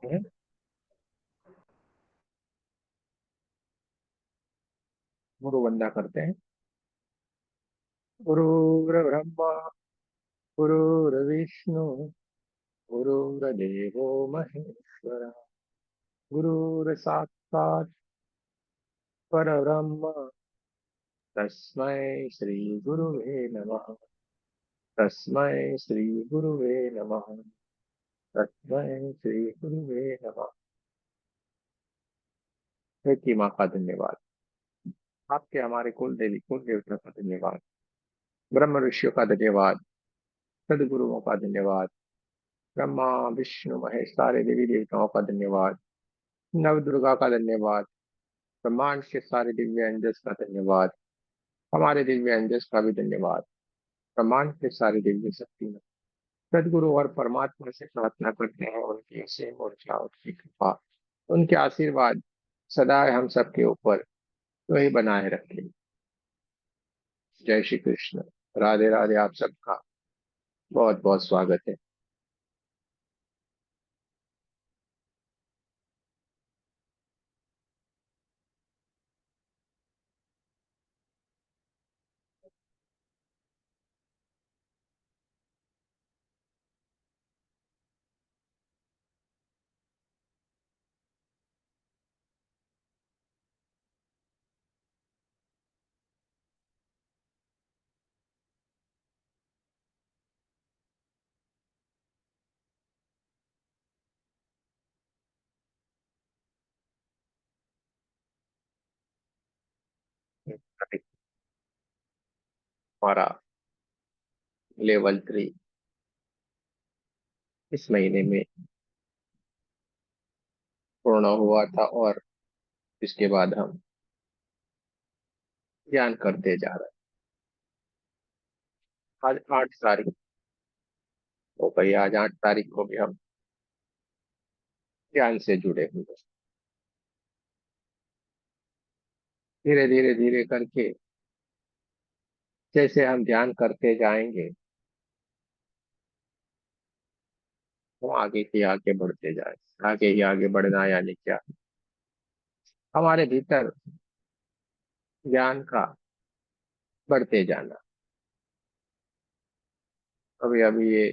हैं। गुरु वंदना करते हैं। गुरुर्ब्रह्मा गुरुर्विष्णु गुरुर्देवो महेश्वर गुरुर्साक्षात् परब्रह्म तस्मै श्री गुरुवे नमः। तस्मै श्री गुरुवे नमः। तस्मै श्री गुरुवे नमः। हे की माँ का धन्यवाद। आपके हमारे कुल देवी कुल देवता का धन्यवाद। ब्रह्म ऋषियों का धन्यवाद। सदगुरुओं का धन्यवाद। ब्रह्मा विष्णु महेश सारे देवी देवताओं का धन्यवाद। नव दुर्गा का धन्यवाद। ब्रह्मांड के सारे दिव्य एंजल्स का धन्यवाद। हमारे दिव्य एंजल्स का भी धन्यवाद। ब्रह्मांड के सारे दिव्य शक्ति में सदगुरु और परमात्मा से प्रार्थना करते हैं उनकी असीम ऊर्जा उनकी कृपा उनके आशीर्वाद सदा हम सबके ऊपर वही बनाए रखें। जय श्री कृष्ण। राधे राधे। आप सबका बहुत बहुत स्वागत है। हमारा लेवल 3 इस महीने में पूर्ण हुआ था और इसके बाद हम ध्यान करते जा रहे हैं। आज 8 तारीख हो गई। आज 8 तारीख को भी हम ध्यान से जुड़े हुए हैं। धीरे धीरे धीरे करके जैसे हम ध्यान करते जाएंगे वो आगे की आगे बढ़ते जाए। आगे ही आगे बढ़ना यानी क्या, हमारे भीतर ज्ञान का बढ़ते जाना। अभी अभी ये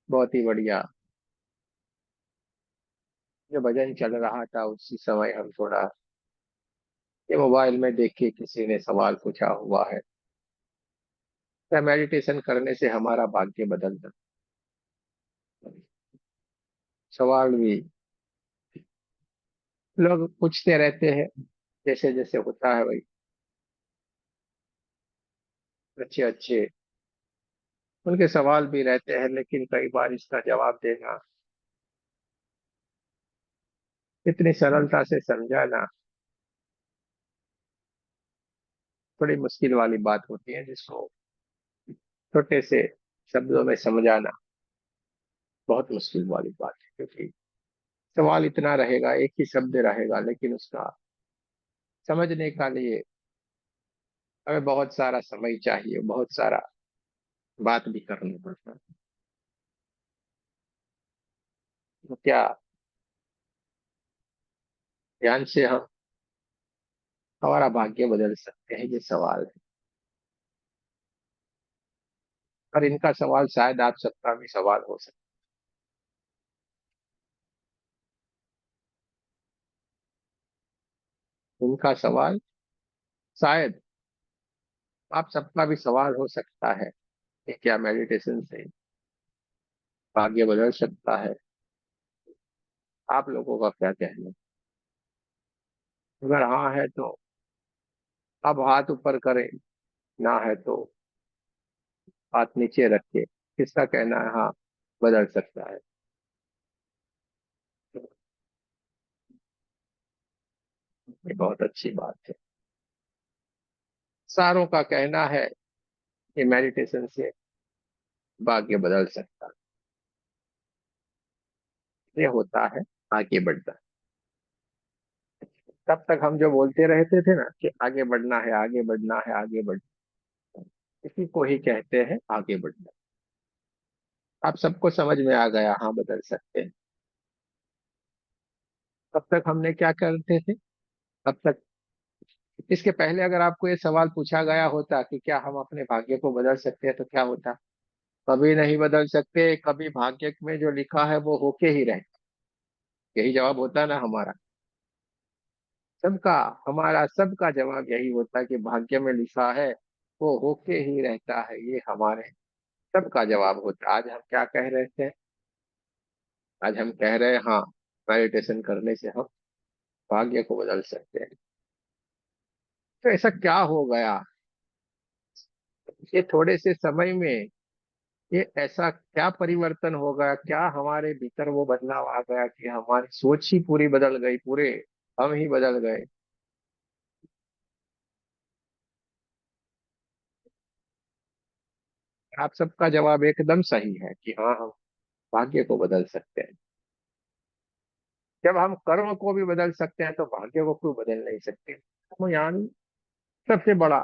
बहुत ही बढ़िया जो भजन चल रहा था उसी समय हम थोड़ा ये मोबाइल में देख के किसी ने सवाल पूछा हुआ है, क्या मेडिटेशन करने से हमारा भाग्य बदल सकता है? सवाल भी लोग पूछते रहते हैं। जैसे जैसे होता है भाई, अच्छे अच्छे उनके सवाल भी रहते हैं, लेकिन कई बार इसका जवाब देना इतनी सरलता से समझाना थोड़ी मुश्किल वाली बात होती है, जिसको छोटे से शब्दों में समझाना बहुत मुश्किल वाली बात है। क्योंकि सवाल इतना रहेगा, एक ही शब्द रहेगा, लेकिन उसका समझने का लिए हमें बहुत सारा समय चाहिए, बहुत सारा बात भी करनी पड़ता है। तो क्या ध्यान से हम हमारा भाग्य बदल सकते हैं, ये सवाल है। और इनका सवाल शायद आप सबका भी सवाल हो सकता है। इनका सवाल शायद आप सबका भी सवाल हो सकता है कि क्या मेडिटेशन से भाग्य बदल सकता है। आप लोगों का क्या कहना है? अगर हाँ है तो आप हाथ ऊपर करें, ना है तो हाथ नीचे रख के किसका कहना है हाँ बदल सकता है। ये बहुत अच्छी बात है। सारों का कहना है कि मेडिटेशन से भाग्य बदल सकता है। ये होता है आगे बढ़ना। तब तक हम जो बोलते रहते थे ना कि आगे बढ़ना है आगे बढ़ना है आगे बढ़ना, इसी को ही कहते हैं आगे बढ़ना। आप सबको समझ में आ गया, हाँ बदल सकते हैं। तब तक हमने क्या करते थे? तब तक, इसके पहले अगर आपको ये सवाल पूछा गया होता कि क्या हम अपने भाग्य को बदल सकते हैं, तो क्या होता? कभी नहीं बदल सकते। कभी भाग्य में जो लिखा है वो होके ही रहे, यही जवाब होता ना हमारा सबका। हमारा सबका जवाब यही होता है कि भाग्य में लिखा है वो होके ही रहता है, ये हमारे सबका जवाब होता है। आज हम क्या कह रहे थे? आज हम कह रहे हैं हाँ, मेडिटेशन करने से हम भाग्य को बदल सकते हैं। तो ऐसा क्या हो गया ये थोड़े से समय में? ये ऐसा क्या परिवर्तन हो गया, क्या हमारे भीतर वो बदलाव आ गया कि हमारी सोच ही पूरी बदल गई, पूरे हम ही बदल गए? आप सबका जवाब एकदम सही है कि हाँ, हम भाग्य को बदल सकते हैं। जब हम कर्म को भी बदल सकते हैं तो भाग्य को क्यों बदल नहीं सकते? हम यानी सबसे बड़ा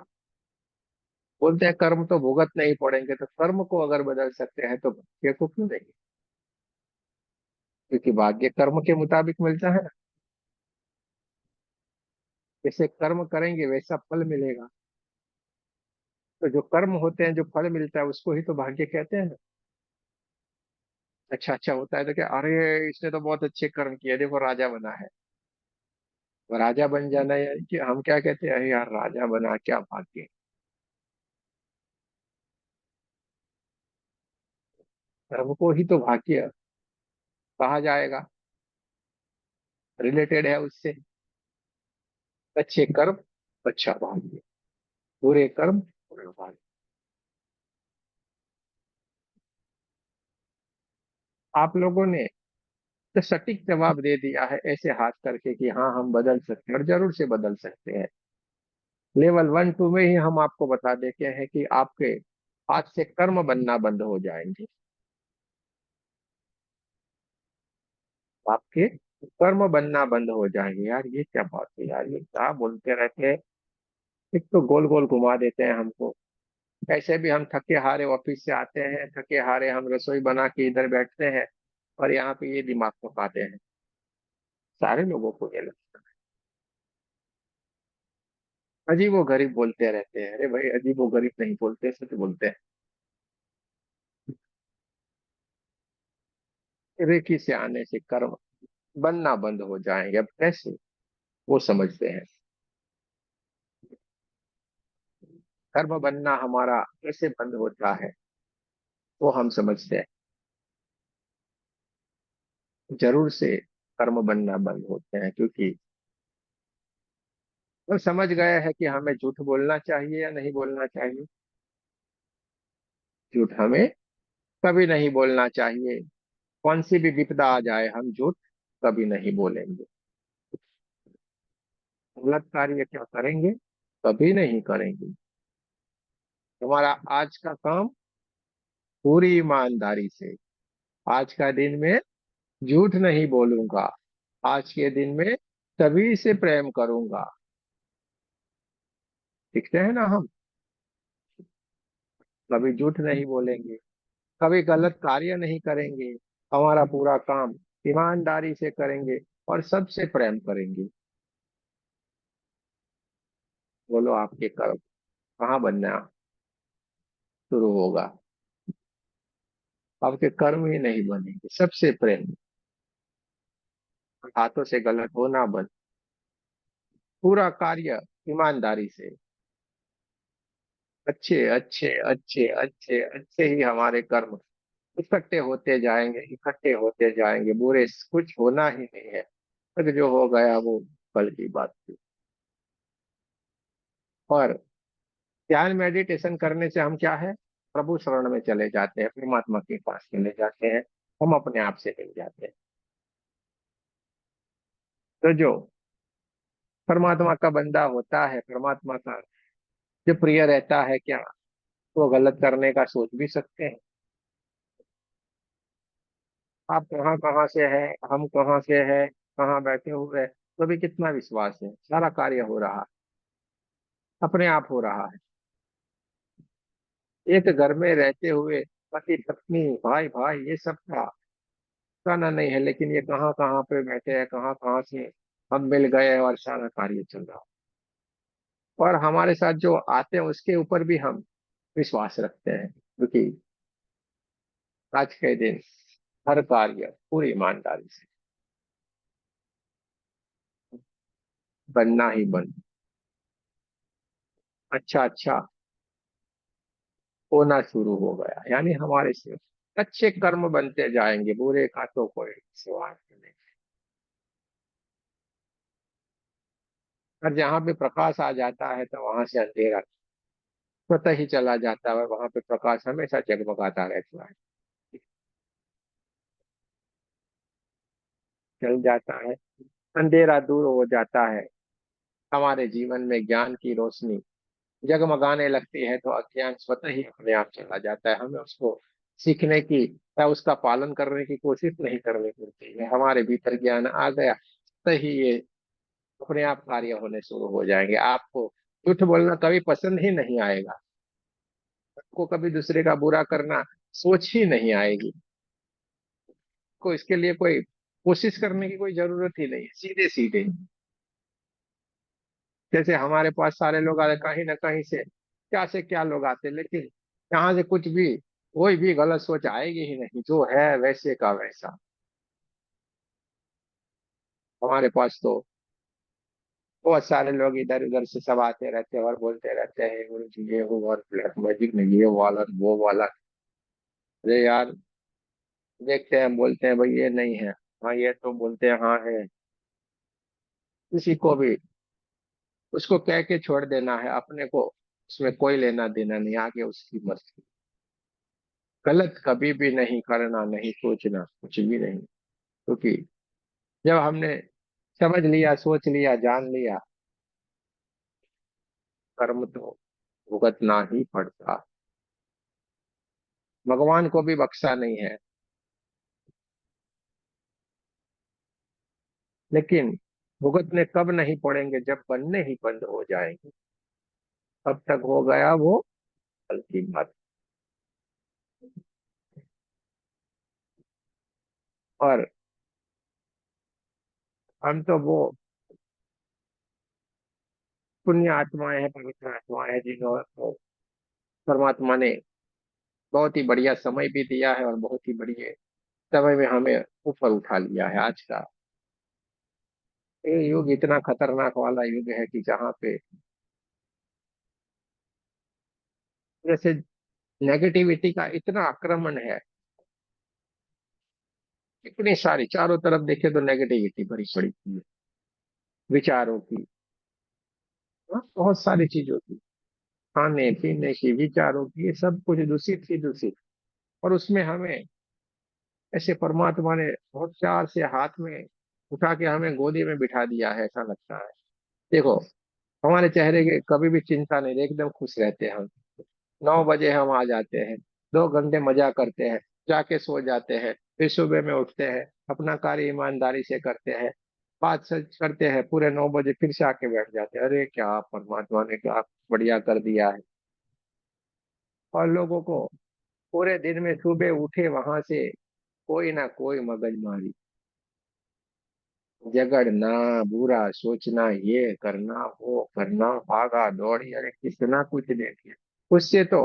बोलते हैं कर्म तो भुगत नहीं पड़ेंगे, तो कर्म को अगर बदल सकते हैं तो भाग्य को क्यों नहीं? क्योंकि भाग्य कर्म के मुताबिक मिलता है ना। जैसे कर्म करेंगे वैसा फल मिलेगा। तो जो कर्म होते हैं, जो फल मिलता है, उसको ही तो भाग्य कहते हैं ना। अच्छा अच्छा होता है तो क्या, अरे इसने तो बहुत अच्छे कर्म किए, देखो राजा बना है। वो राजा बन जाना है कि हम क्या कहते हैं, अरे यार राजा बना, क्या भाग्य। कर्म को ही तो भाग्य कहा जाएगा, रिलेटेड है उससे। अच्छे कर्म अच्छा भाग्य, बुरे कर्म बुरे भाग्य। आप लोगों ने तो सटीक जवाब दे दिया है ऐसे हाथ करके कि हाँ, हम बदल सकते हैं और जरूर से बदल सकते हैं। लेवल 1 2 में ही हम आपको बता देते हैं कि आपके हाथ से कर्म बनना बंद हो जाएंगे। आपके कर्म बनना बंद हो जाएंगे। यार ये क्या बात है यार, ये क्या बोलते रहते हैं। एक तो गोल गोल घुमा देते हैं हमको। ऐसे भी हम थके हारे ऑफिस से आते हैं, थके हारे हम रसोई बना के इधर बैठते हैं, और यहाँ पे ये दिमाग को खाते हैं। सारे लोगों को ये लगता है। अजीबो गरीब बोलते रहते हैं। अरे भाई, अजीबो गरीब नहीं बोलते, सच बोलते हैं। रेखी से आने से कर्म बनना बंद हो जाएंगे। अब कैसे, वो समझते हैं। कर्म बनना हमारा कैसे बंद होता है, वो हम समझते हैं। जरूर से कर्म बनना बंद होते हैं, क्योंकि वो समझ गए हैं कि हमें झूठ बोलना चाहिए या नहीं बोलना चाहिए। झूठ हमें कभी नहीं बोलना चाहिए। कौन सी भी विपदा आ जाए, हम झूठ कभी नहीं बोलेंगे। गलत कार्य क्या करेंगे? कभी नहीं करेंगे। हमारा आज का काम पूरी ईमानदारी से, आज का दिन में झूठ नहीं बोलूंगा, आज के दिन में सभी से प्रेम करूंगा। दिखते हैं ना हम, कभी झूठ नहीं बोलेंगे, कभी गलत कार्य नहीं करेंगे। हमारा पूरा काम ईमानदारी से करेंगे और सबसे प्रेम करेंगे। बोलो आपके कर्म कहाँ बनना शुरू होगा? आपके कर्म ही नहीं बनेंगे, सबसे प्रेम। हाथों से गलत होना बंद, पूरा कार्य ईमानदारी से। अच्छे अच्छे अच्छे अच्छे अच्छे ही हमारे कर्म इकट्ठे होते जाएंगे, इकट्ठे होते जाएंगे। बुरे कुछ होना ही नहीं है। तक जो हो गया वो कल की बात थी। और ध्यान मेडिटेशन करने से हम क्या है, प्रभु शरण में चले जाते हैं, परमात्मा के पास चले जाते हैं। हम अपने आप से मिल जाते हैं। तो जो परमात्मा का बंदा होता है, परमात्मा का जो प्रिय रहता है, क्या वो गलत करने का सोच भी सकते हैं? आप कहाँ कहाँ से है, हम कहाँ से है, कहाँ बैठे हुए हैं, तो भी कितना विश्वास है, सारा कार्य हो रहा है, अपने आप हो रहा है। एक घर में रहते हुए पति पत्नी भाई भाई ये सब का ठिकाना नहीं है, लेकिन ये कहाँ कहाँ पे बैठे हैं, कहाँ कहाँ से हम मिल गए और सारा कार्य चल रहा। और हमारे साथ जो आते हैं उसके ऊपर भी हम विश्वास रखते हैं, क्योंकि आज के दिन हर कार्य पूरी ईमानदारी से बनना ही बन, अच्छा अच्छा होना शुरू हो गया, यानी हमारे से अच्छे कर्म बनते जाएंगे, बुरे का तो कोई सवाल नहीं। और जहाँ पे प्रकाश आ जाता है तो वहां से अंधेरा स्वतः ही चला जाता है, और वहां पे प्रकाश हमेशा जगमगाता रहता है, चल जाता है, अंधेरा दूर हो जाता है। हमारे जीवन में ज्ञान की रोशनी जगमगाने लगती है, तो अज्ञान स्वतः ही अपने आप चला जाता है। हमें उसको सीखने की या उसका पालन करने की कोशिश नहीं करनी पड़ती है, हमारे भीतर ज्ञान आ गया तो ही ये अपने आप कार्य होने शुरू हो जाएंगे। आपको झूठ बोलना कभी पसंद ही नहीं आएगा, आपको कभी दूसरे का बुरा करना सोच ही नहीं आएगी, को इसके लिए कोई कोशिश करने की कोई जरूरत ही नहीं है, सीधे सीधे। जैसे हमारे पास सारे लोग आते, कहीं ना कहीं से क्या लोग आते, लेकिन यहाँ से कुछ भी कोई भी गलत सोच आएगी ही नहीं, जो है वैसे का वैसा। हमारे पास तो बहुत सारे लोग इधर उधर से सब आते रहते हैं और बोलते रहते हैं, गुरु जी ये हो और ब्लैक मैजिक में ये वाला वो वाला। अरे यार, देखते हैं बोलते हैं भाई ये नहीं है, हाँ ये तो बोलते हैं हाँ है। किसी को भी उसको कह के छोड़ देना है, अपने को उसमें कोई लेना देना नहीं, आगे उसकी मर्जी। गलत कभी भी नहीं करना, नहीं सोचना कुछ भी नहीं, क्योंकि जब हमने समझ लिया, सोच लिया, जान लिया, कर्म तो भुगतना ही पड़ता। भगवान को भी बख्शा नहीं है, लेकिन भुगतने कब नहीं पड़ेंगे, जब बनने ही बंद हो जाएंगे, तब तक हो गया वो कल की बात। और हम तो वो पुण्य आत्माएं हैं, पवित्र आत्माएं हैं, जिन्होंने परमात्मा ने बहुत ही बढ़िया समय भी दिया है, और बहुत ही बढ़िया समय में हमें ऊपर उठा लिया है। आज का ये युग इतना खतरनाक वाला युग है कि जहाँ पे जैसे नेगेटिविटी का इतना आक्रमण है, इतनी सारी चारों तरफ देखे तो नेगेटिविटी भरी पड़ी हुई है, विचारों की, हाँ, बहुत सारी चीजों की, खाने पीने की, विचारों की, ये सब कुछ दूषित ही दूषित। और उसमें हमें ऐसे परमात्मा ने बहुत प्यार से हाथ में उठा के हमें गोदी में बिठा दिया है, ऐसा लगता है। देखो, हमारे चेहरे के कभी भी चिंता नहीं, एकदम खुश रहते हैं हम। 9 बजे हम आ जाते हैं, 2 घंटे मजा करते हैं, जाके सो जाते हैं, फिर सुबह में उठते हैं, अपना कार्य ईमानदारी से करते हैं, बात सच करते हैं, पूरे 9 बजे फिर से आके बैठ जाते हैं। अरे क्या परमात्मा ने क्या बढ़िया कर दिया है। और लोगों को पूरे दिन में सुबह उठे वहां से कोई ना कोई मगजमारी, झगड़ना, बुरा सोचना, ये करना वो करना, भागा दौड़ी, अरे कितना कुछ देखिए। उससे तो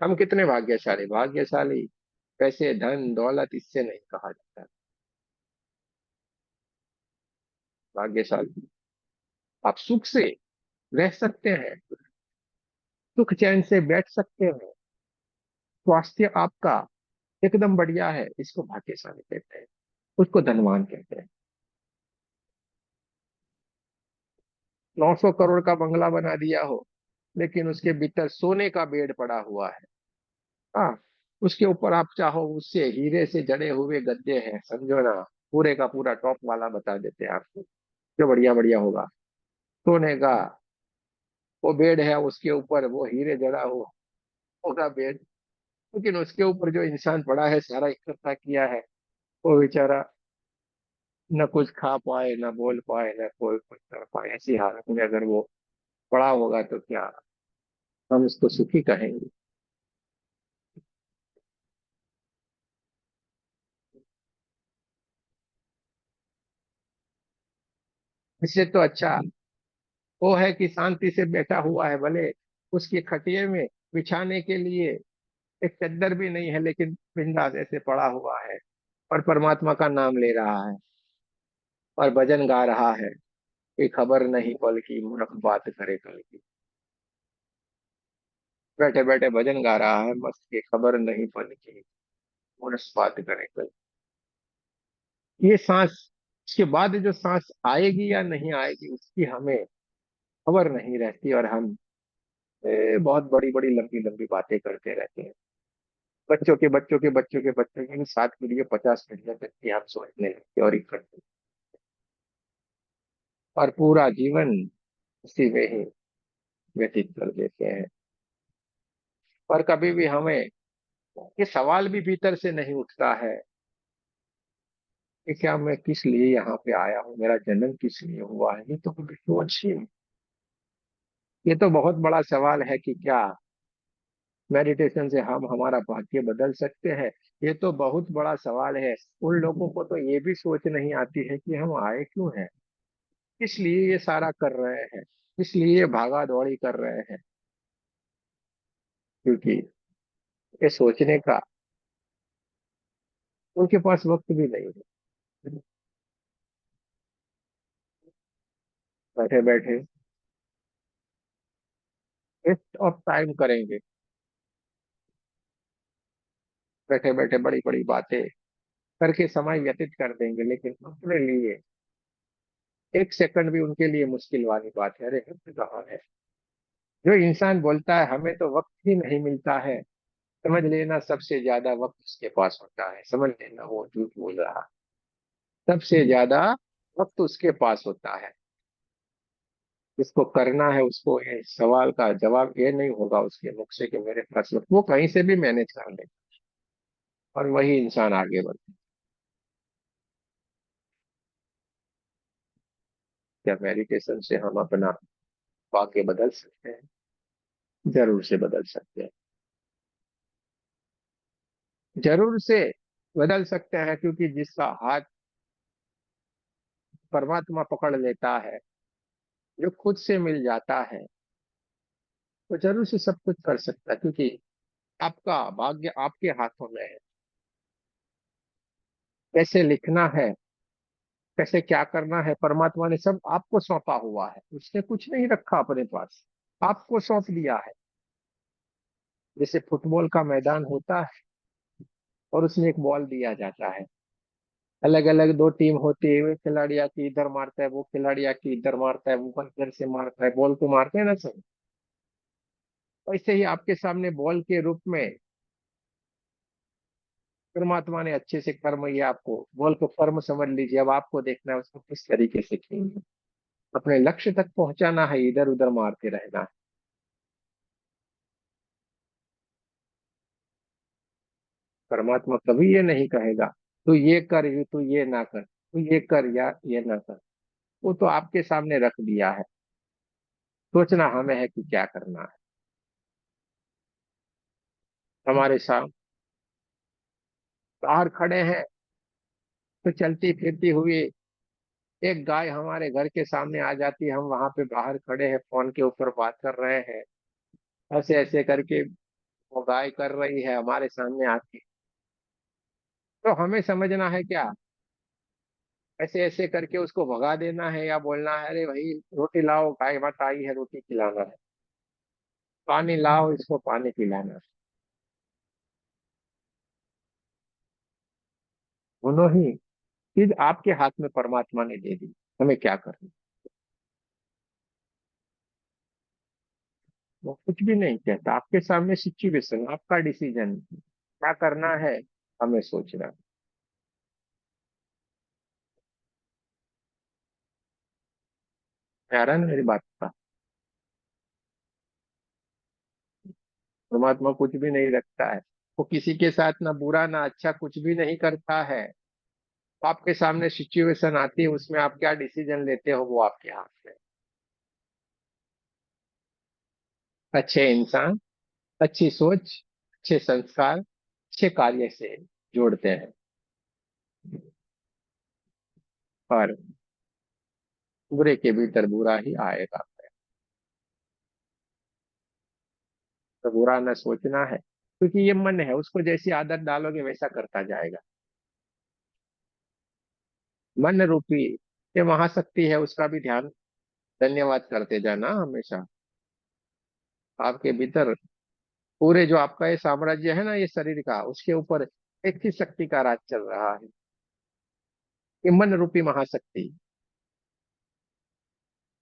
हम कितने भाग्यशाली, भाग्यशाली पैसे धन दौलत इससे नहीं कहा जाता। भाग्यशाली आप सुख से रह सकते हैं, सुख चैन से बैठ सकते हैं, स्वास्थ्य आपका एकदम बढ़िया है, इसको भाग्यशाली कहते हैं, उसको धनवान कहते हैं। 900 करोड़ का बंगला बना दिया हो, लेकिन उसके भीतर सोने का बेड पड़ा हुआ है। हाँ, उसके ऊपर आप चाहो उससे हीरे से जड़े हुए गद्दे हैं, समझो ना, पूरे का पूरा टॉप वाला बता देते हैं आपको, जो बढ़िया बढ़िया होगा। सोने का वो बेड है, उसके ऊपर वो हीरे जड़ा हुआ होगा बेड, लेकिन उसके ऊपर जो इंसान पड़ा है, सारा इकट्ठा किया है, वो बेचारा न कुछ खा पाए, न बोल पाए, न कोई कुछ कर पाए, ऐसी हालत में अगर वो पड़ा होगा तो क्या हम उसको सुखी कहेंगे? इससे तो अच्छा वो है कि शांति से बैठा हुआ है, भले उसकी खटिए में बिछाने के लिए एक चद्दर भी नहीं है, लेकिन बिंदास ऐसे पड़ा हुआ है और परमात्मा का नाम ले रहा है और भजन गा रहा है कि खबर नहीं पल की, मूर्ख बात करे कल की। बैठे बैठे भजन गा रहा है मस्त, की खबर नहीं पल की, मूर्ख बात करे कल की। ये सांस, इसके बाद जो सांस आएगी या नहीं आएगी उसकी हमें खबर नहीं रहती, और हम बहुत बड़ी बड़ी लंबी लंबी बातें करते रहते हैं। बच्चों के बच्चों के बच्चों के बच्चों की 7 पीढ़ियां 50 पीढ़ियां तक की हम सोचने लगते हैं और इकट्ठे, और पूरा जीवन उसी में ही व्यतीत कर देते हैं। पर कभी भी हमें ये सवाल भी भीतर से नहीं उठता है कि क्या मैं किस लिए यहाँ पे आया हूँ, मेरा जन्म किस लिए हुआ है। ये तो कभी सोच ही नहीं। ये तो बहुत बड़ा सवाल है कि क्या मेडिटेशन से हम हमारा भाग्य बदल सकते हैं। ये तो बहुत बड़ा सवाल है। उन लोगों को तो ये भी सोच नहीं आती है कि हम आए क्यों हैं, किस लिए ये सारा कर रहे हैं, किस लिए ये भागा दौड़ी कर रहे हैं। क्योंकि ये सोचने का उनके पास वक्त भी नहीं है। बैठे बैठे वेस्ट ऑफ टाइम करेंगे, बैठे बैठे बड़ी बड़ी बातें करके समय व्यतीत कर देंगे, लेकिन अपने लिए एक सेकंड भी उनके लिए मुश्किल वाली बात है। अरे वक्त कहाँ है। जो इंसान बोलता है हमें तो वक्त ही नहीं मिलता है, समझ लेना सबसे ज्यादा वक्त उसके पास होता है, समझ लेना वो झूठ बोल रहा है। सबसे ज्यादा वक्त उसके पास होता है। जिसको करना है उसको ये सवाल का जवाब ये नहीं होगा उसके मुख से कि मेरे पास वक्त, वो कहीं से भी मैनेज कर ले और वही इंसान आगे बढ़े। क्या मेडिटेशन से हम अपना वाक्य बदल सकते हैं? जरूर से बदल सकते हैं, जरूर से बदल सकते हैं। क्योंकि जिसका हाथ परमात्मा पकड़ लेता है, जो खुद से मिल जाता है, वो जरूर से सब कुछ कर सकता है। क्योंकि आपका भाग्य आपके हाथों में है। कैसे लिखना है, कैसे क्या करना है, परमात्मा ने सब आपको सौंपा हुआ है। उसने कुछ नहीं रखा अपने पास, आपको सौंप दिया है। जैसे फुटबॉल का मैदान होता है और उसमें एक बॉल दिया जाता है, अलग अलग 2 टीम होती है, वो खिलाड़ी आके इधर मारता है, वो खिलाड़ी आके इधर मारता है, वो इधर से मारता है, बॉल को मारते हैं ना सब। वैसे ही आपके सामने बॉल के रूप में परमात्मा ने अच्छे से कर्म, ये आपको बॉल को कर्म समझ लीजिए। अब आपको देखना है उसको किस तरीके से खेलना है। अपने लक्ष्य तक पहुंचाना है, इधर उधर मारते रहना है। परमात्मा कभी ये नहीं कहेगा तू ये कर, ये तू ये ना कर, तू ये कर या ये ना कर। वो तो आपके सामने रख दिया है, सोचना हमें है कि क्या करना है। हमारे साथ बाहर खड़े हैं तो चलती फिरती हुई एक गाय हमारे घर के सामने आ जाती है, हम वहां पे बाहर खड़े हैं फोन के ऊपर बात कर रहे हैं, ऐसे ऐसे करके वो गाय कर रही है हमारे सामने आके। तो हमें समझना है क्या, ऐसे ऐसे करके उसको भगा देना है या बोलना है अरे भाई रोटी लाओ, गाय मत आई है रोटी खिलाना है, पानी लाओ इसको पानी पिलाना है। दोनों ही चीज आपके हाथ में परमात्मा ने दे दी, हमें क्या करना। वो कुछ भी नहीं कहता, आपके सामने सिचुएशन, आपका डिसीजन क्या करना है, हमें सोचना। प्यारा ना मेरी बात का। परमात्मा कुछ भी नहीं रखता है, वो किसी के साथ ना बुरा ना अच्छा कुछ भी नहीं करता है। आपके सामने सिचुएशन आती है, उसमें आप क्या डिसीजन लेते हो वो आपके हाथ में। अच्छे इंसान, अच्छी सोच, अच्छे संस्कार, अच्छे कार्य से जोड़ते हैं। और बुरे के भीतर बुरा ही आएगा। तो बुरा न सोचना है, क्योंकि ये मन है, उसको जैसी आदत डालोगे वैसा करता जाएगा। मन रूपी ये महाशक्ति है, उसका भी ध्यान, धन्यवाद करते जाना हमेशा। आपके भीतर पूरे जो आपका ये साम्राज्य है ना, ये शरीर का, उसके ऊपर एक ही शक्ति का राज चल रहा है, ये मन रूपी महाशक्ति।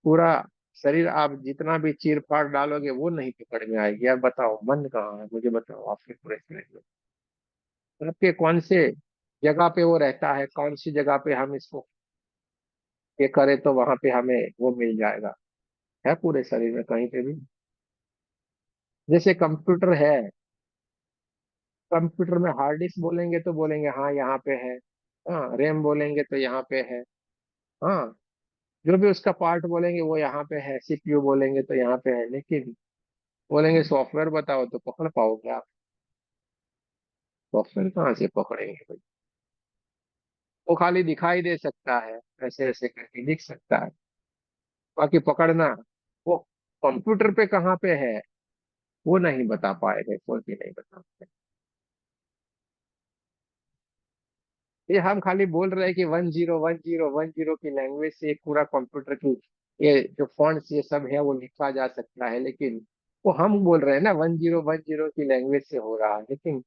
पूरा शरीर आप जितना भी चीर फाड़ डालोगे वो नहीं पकड़ में आएगी। यार बताओ मन कहाँ है, मुझे बताओ आपके पूरे शरीर में, आपके कौन से जगह पे वो रहता है, कौन सी जगह पे हम इसको ये करें तो वहां पे हमें वो मिल जाएगा। है पूरे शरीर में कहीं पे भी? जैसे कंप्यूटर है, कंप्यूटर में हार्ड डिस्क बोलेंगे तो बोलेंगे हाँ यहाँ पे है, हाँ रैम बोलेंगे तो यहाँ पे है, हाँ जो भी उसका पार्ट बोलेंगे वो यहाँ पे है, सीपीयू बोलेंगे तो यहाँ पे है, लेकिन बोलेंगे सॉफ्टवेयर बताओ तो पकड़ पाओगे आप? सॉफ्टवेयर कहाँ से पकड़ेंगे भाई? वो खाली दिखाई दे सकता है, ऐसे ऐसे करके दिख सकता है, बाकी पकड़ना वो कंप्यूटर पे कहाँ पे है वो नहीं बता पाएंगे, कोई भी नहीं बता पाएगा। ये हम खाली बोल रहे हैं कि 10 10 10 की लैंग्वेज से एक पूरा कंप्यूटर की ये जो फॉन्ट्स ये सब है वो लिखा जा सकता है, लेकिन वो हम बोल रहे हैं ना 10 10 की लैंग्वेज से हो रहा है, लेकिन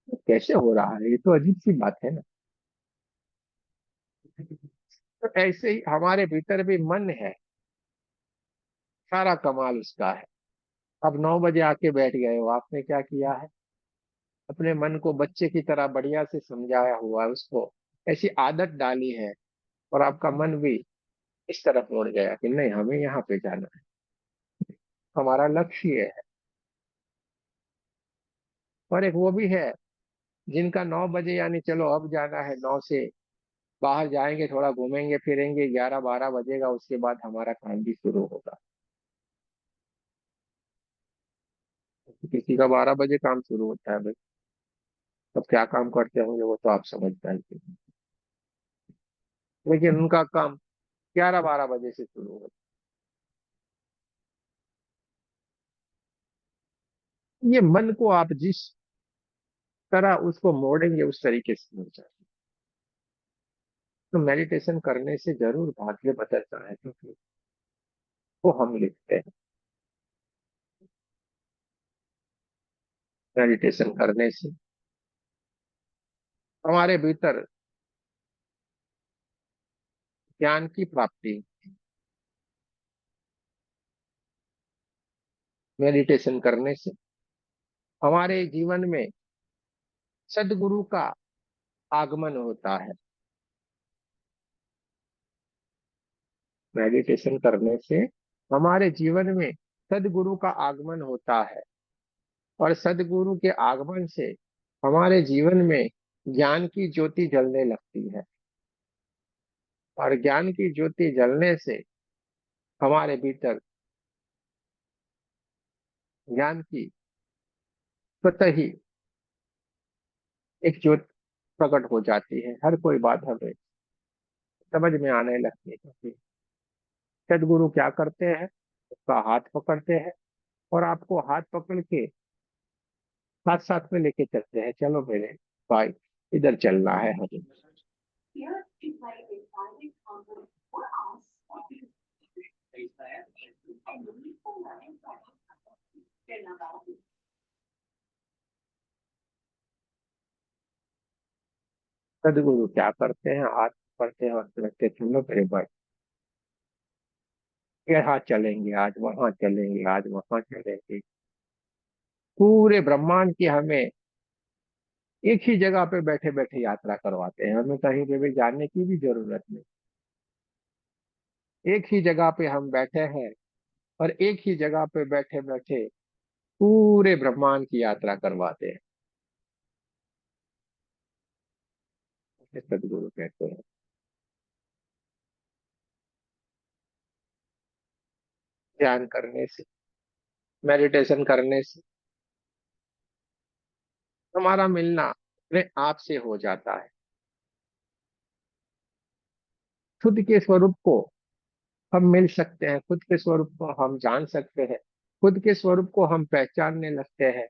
वो कैसे हो रहा है, ये तो अजीब सी बात है ना। तो ऐसे ही हमारे भीतर भी मन है, सारा कमाल उसका है। अब 9 बजे आके बैठ गए हो, आपने क्या किया है? अपने मन को बच्चे की तरह बढ़िया से समझाया हुआ है, उसको ऐसी आदत डाली है, और आपका मन भी इस तरफ मुड़ गया कि नहीं हमें यहाँ पे जाना है, हमारा लक्ष्य ये है। और एक वो भी है जिनका 9 बजे यानी चलो अब जाना है, 9 से बाहर जाएंगे, थोड़ा घूमेंगे फिरेंगे, 11 12 बजेगा, उसके बाद हमारा काम भी शुरू होगा। किसी का 12 बजे काम शुरू होता है भाई, तब क्या काम करते होंगे वो तो आप समझ पाएंगे, लेकिन उनका काम 11 12 बजे से शुरू होता है। ये मन को आप जिस तरह उसको मोड़ेंगे उस तरीके से हो जाए। तो मेडिटेशन करने से जरूर भाग्य बदलता है, क्योंकि वो हम लिखते हैं। मेडिटेशन करने से हमारे भीतर ज्ञान की प्राप्ति, मेडिटेशन करने से हमारे जीवन में सदगुरु का आगमन होता है। मेडिटेशन करने से हमारे जीवन में सदगुरु का आगमन होता है, और सदगुरु के आगमन से हमारे जीवन में ज्ञान की ज्योति जलने लगती है, और ज्ञान की ज्योति जलने से हमारे भीतर ज्ञान की स्वतः ही एक ज्योति प्रकट हो जाती है, हर कोई बात हमें समझ में आने लगती है, क्योंकि सदगुरु क्या करते हैं, उसका हाथ पकड़ते हैं, और आपको हाथ पकड़ के साथ साथ में लेके चलते हैं, चलो मेरे भाई इधर चलना है हमें। सदगुरु क्या करते हैं, हाथ पकड़ते हैं और कहते हैं, चलो मेरे भाई यहाँ चलेंगे, आज वहां चलेंगे, आज वहां चलेंगे। पूरे ब्रह्मांड की हमें एक ही जगह पे बैठे बैठे यात्रा करवाते हैं, हमें कहीं पे भी जाने की भी जरूरत नहीं। एक ही जगह पे हम बैठे हैं, और एक ही जगह पे बैठे बैठे पूरे ब्रह्मांड की यात्रा करवाते हैं। इसे सदगुरु कहते हैं। ध्यान करने से, मेडिटेशन करने से हमारा मिलना अपने आप से हो जाता है। खुद के स्वरूप को हम मिल सकते हैं, खुद के स्वरूप को हम जान सकते हैं, खुद के स्वरूप को हम पहचानने लगते हैं।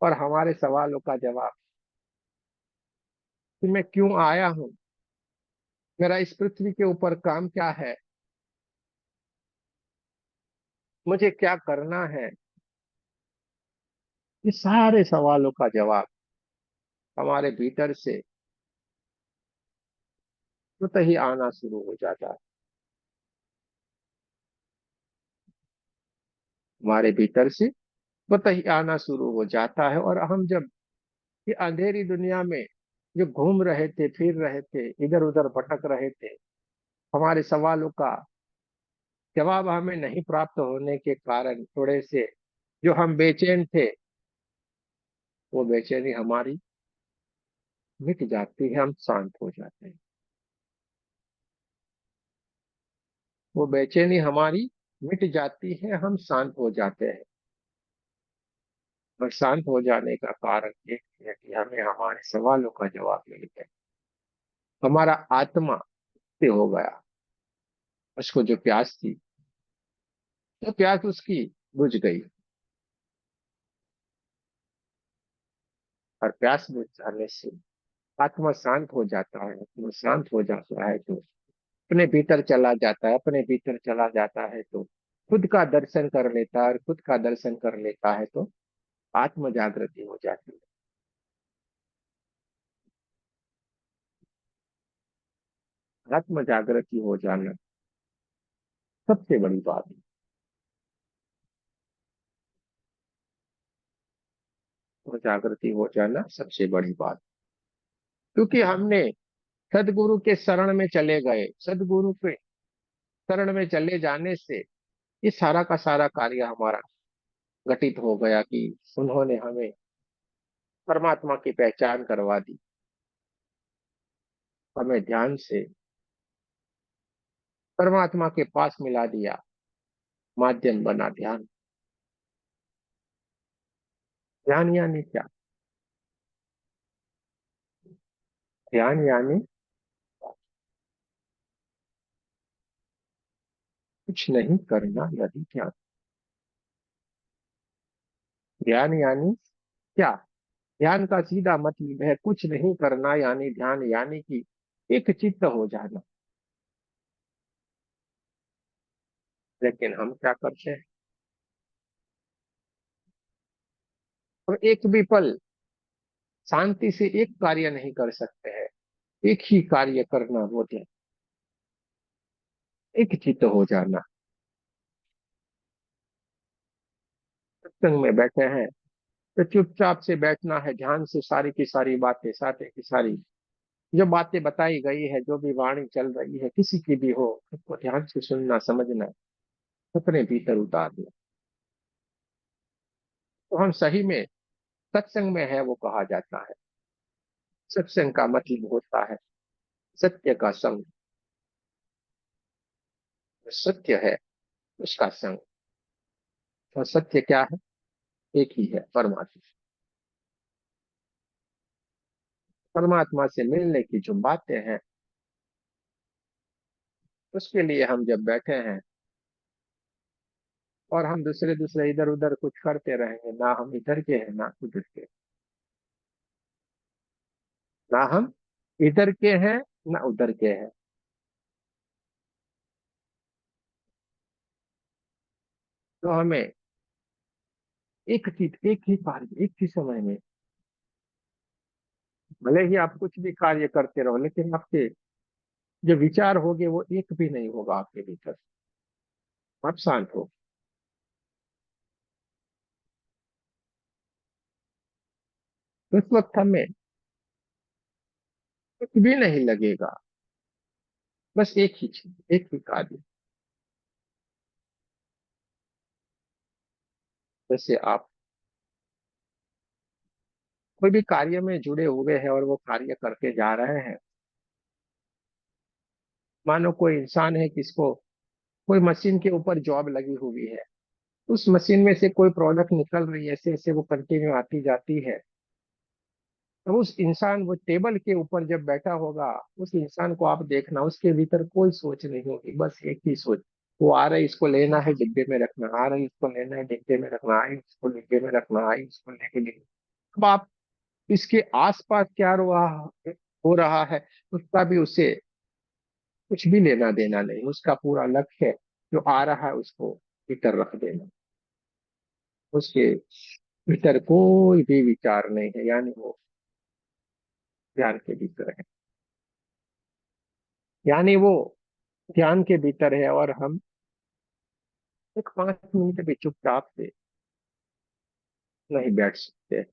और हमारे सवालों का जवाब कि मैं क्यों आया हूँ, मेरा इस पृथ्वी के ऊपर काम क्या है, मुझे क्या करना है, ये सारे सवालों का जवाब हमारे भीतर से स्वतः ही आना शुरू हो जाता है। हमारे भीतर से स्वतः ही आना शुरू हो जाता है। और हम जब ये अंधेरी दुनिया में जो घूम रहे थे, फिर रहे थे, इधर उधर भटक रहे थे, हमारे सवालों का जवाब हमें नहीं प्राप्त होने के कारण थोड़े से जो हम बेचैन थे, वो बेचैनी हमारी मिट जाती है, हम शांत हो जाते हैं। वो बेचैनी हमारी मिट जाती है, हम शांत हो जाते हैं। और शांत हो जाने का कारण एक है कि हमें हमारे सवालों का जवाब मिल गया। हमारा आत्मा से हो गया। उसको जो प्यास थी, तो प्यास उसकी बुझ गई। और प्यास बुझ जाने से आत्मा शांत हो जाता है। आत्मा शांत हो जाता है तो अपने भीतर चला जाता है। अपने भीतर चला जाता है तो खुद का दर्शन कर लेता है। और खुद का दर्शन कर लेता है तो आत्म जागृति हो जाती है। आत्म जागृति हो जाना सबसे बड़ी बात है। आत्म जागृति हो जाना सबसे बड़ी बात, क्योंकि हमने सदगुरु के शरण में चले गए। सदगुरु के शरण में चले जाने से ये सारा का सारा कार्य हमारा घटित हो गया कि उन्होंने हमें परमात्मा की पहचान करवा दी। हमें ध्यान से परमात्मा के पास मिला दिया। माध्यम बना ध्यान। ध्यान यानी क्या? ध्यान यानी कुछ नहीं करना, यही ध्यान। ध्यान यानी क्या? ध्यान का सीधा मतलब है कुछ नहीं करना, यानी ध्यान यानी कि एक चित्त हो जाना। लेकिन हम क्या करते हैं? हम एक भी पल शांति से एक कार्य नहीं कर सकते हैं। एक ही कार्य करना, वो ध्यान। एक चित्त हो जाना। सत्संग में बैठे हैं तो चुपचाप से बैठना है, ध्यान से सारी की सारी बातें, सारी की सारी जो बातें बताई गई है, जो भी वाणी चल रही है, किसी की भी हो, उसको ध्यान से सुनना, समझना, अपने भीतर उतार दिया। तो हम सही में सत्संग में है, वो कहा जाता है। सत्संग का मतलब होता है सत्य का संग। जो सत्य है उसका संग। और सत्य क्या है? एक ही है, परमात्मा। परमात्मा से मिलने की जो बातें हैं, उसके लिए हम जब बैठे हैं और हम दूसरे दूसरे इधर उधर कुछ करते रहेंगे, ना हम इधर के हैं ना उधर के, ना हम इधर के हैं ना उधर के हैं, तो हमें एक चीज, एक ही कार्य, एक ही समय में, भले ही आप कुछ भी कार्य करते रहो, लेकिन आपके जो विचार होंगे वो एक भी नहीं होगा आपके भीतर। आप शांत हो। उस वक्त हमें कुछ भी नहीं लगेगा। बस एक ही चीज, एक ही कार्य। जैसे आप कोई भी कार्य में जुड़े हुए हैं और वो कार्य करके जा रहे हैं। मानो कोई इंसान है किसको कोई मशीन के ऊपर जॉब लगी हुई है, उस मशीन में से कोई प्रोडक्ट निकल रही है, ऐसे ऐसे वो कंटिन्यू आती जाती है। तो उस इंसान वो टेबल के ऊपर जब बैठा होगा, उस इंसान को आप देखना, उसके भीतर कोई सोच नहीं होगी, बस एक ही सोच, वो आ रहा है इसको लेना है डिब्बे में रखना, आ रहा है इसको लेना है डिब्बे में रखना, आई इसको डिब्बे में रखना, आई इसको लेके लेना। अब आप इसके आसपास क्या हो रहा है, उसका भी उससे कुछ भी लेना देना नहीं, उसका पूरा लक्ष्य है जो आ रहा है उसको भीतर रख देना, उसके भीतर कोई भी विचार नहीं है, यानी वो ध्यान के भीतर है, यानी वो ध्यान के भीतर है। और हम एक 5 मिनट भी चुपचाप से नहीं बैठ सकते,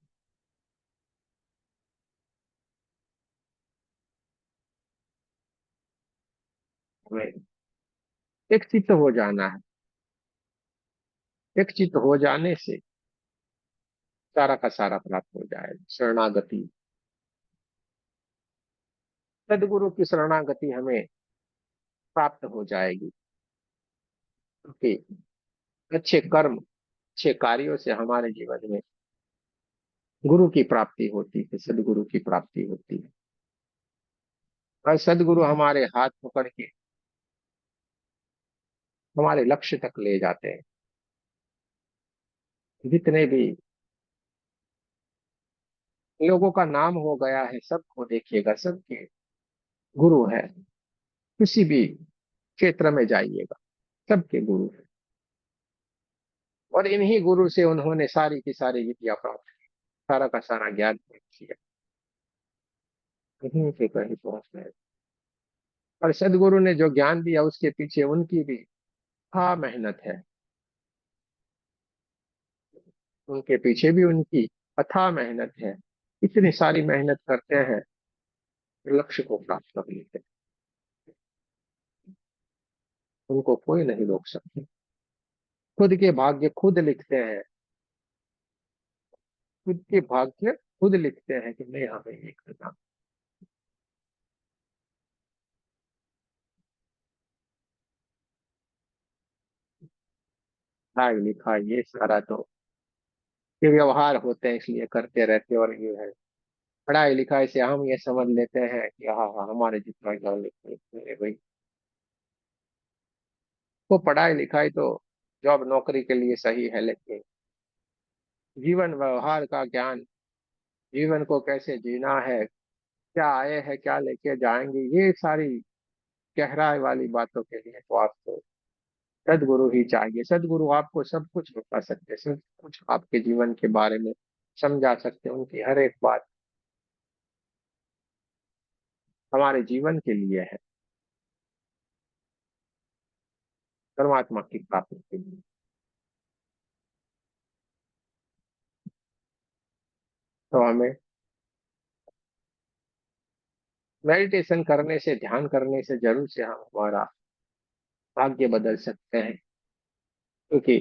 हमें एक चित्त हो जाना है। एक चित्त हो जाने से सारा का सारा प्राप्त हो जाएगा, शरणागति। सदगुरु की शरणागति हमें प्राप्त हो जाएगी, क्योंकि अच्छे कर्म, अच्छे कार्यों से हमारे जीवन में गुरु की प्राप्ति होती है, सदगुरु की प्राप्ति होती है। और सदगुरु हमारे हाथ पकड़ के हमारे लक्ष्य तक ले जाते हैं। जितने भी लोगों का नाम हो गया है, सबको देखिएगा, सबके गुरु है, किसी भी क्षेत्र में जाइएगा, सबके गुरु है। और इन्हीं गुरु से उन्होंने सारी की सारी विद्या प्राप्त की, सारा का सारा ज्ञान प्राप्त किया, कहीं से कहीं पहुंच गए। और सदगुरु ने जो ज्ञान दिया उसके पीछे उनकी भी हाँ मेहनत है, उनके पीछे भी उनकी अथाह मेहनत है। इतनी सारी मेहनत करते हैं, लक्ष्य को प्राप्त कर लेते हैं, उनको कोई नहीं रोक सकते। खुद के भाग्य खुद लिखते हैं, खुद के भाग्य खुद लिखते हैं कि नहीं हमें ये करना। पढ़ाई लिखाई ये सारा तो ये व्यवहार होते हैं, इसलिए करते रहते हैं। और ये है, पढ़ाई लिखाई से हम ये समझ लेते हैं कि हाँ हाँ हमारे जितना ज्ञान लिखे भाई, वो पढ़ाई लिखाई तो जॉब नौकरी के लिए सही है, लेकिन जीवन व्यवहार का ज्ञान, जीवन को कैसे जीना है, क्या आए हैं क्या लेके जाएंगे, ये सारी गहराई वाली बातों के लिए तो आपको सदगुरु ही चाहिए। सदगुरु आपको सब कुछ बता सकते हैं, सब कुछ आपके जीवन के बारे में समझा सकते हैं, उनकी हर एक बात हमारे जीवन के लिए है, परमात्मा की प्राप्ति के लिए। तो हमें मेडिटेशन करने से, ध्यान करने से जरूर से हम हमारा भाग्य बदल सकते हैं, क्योंकि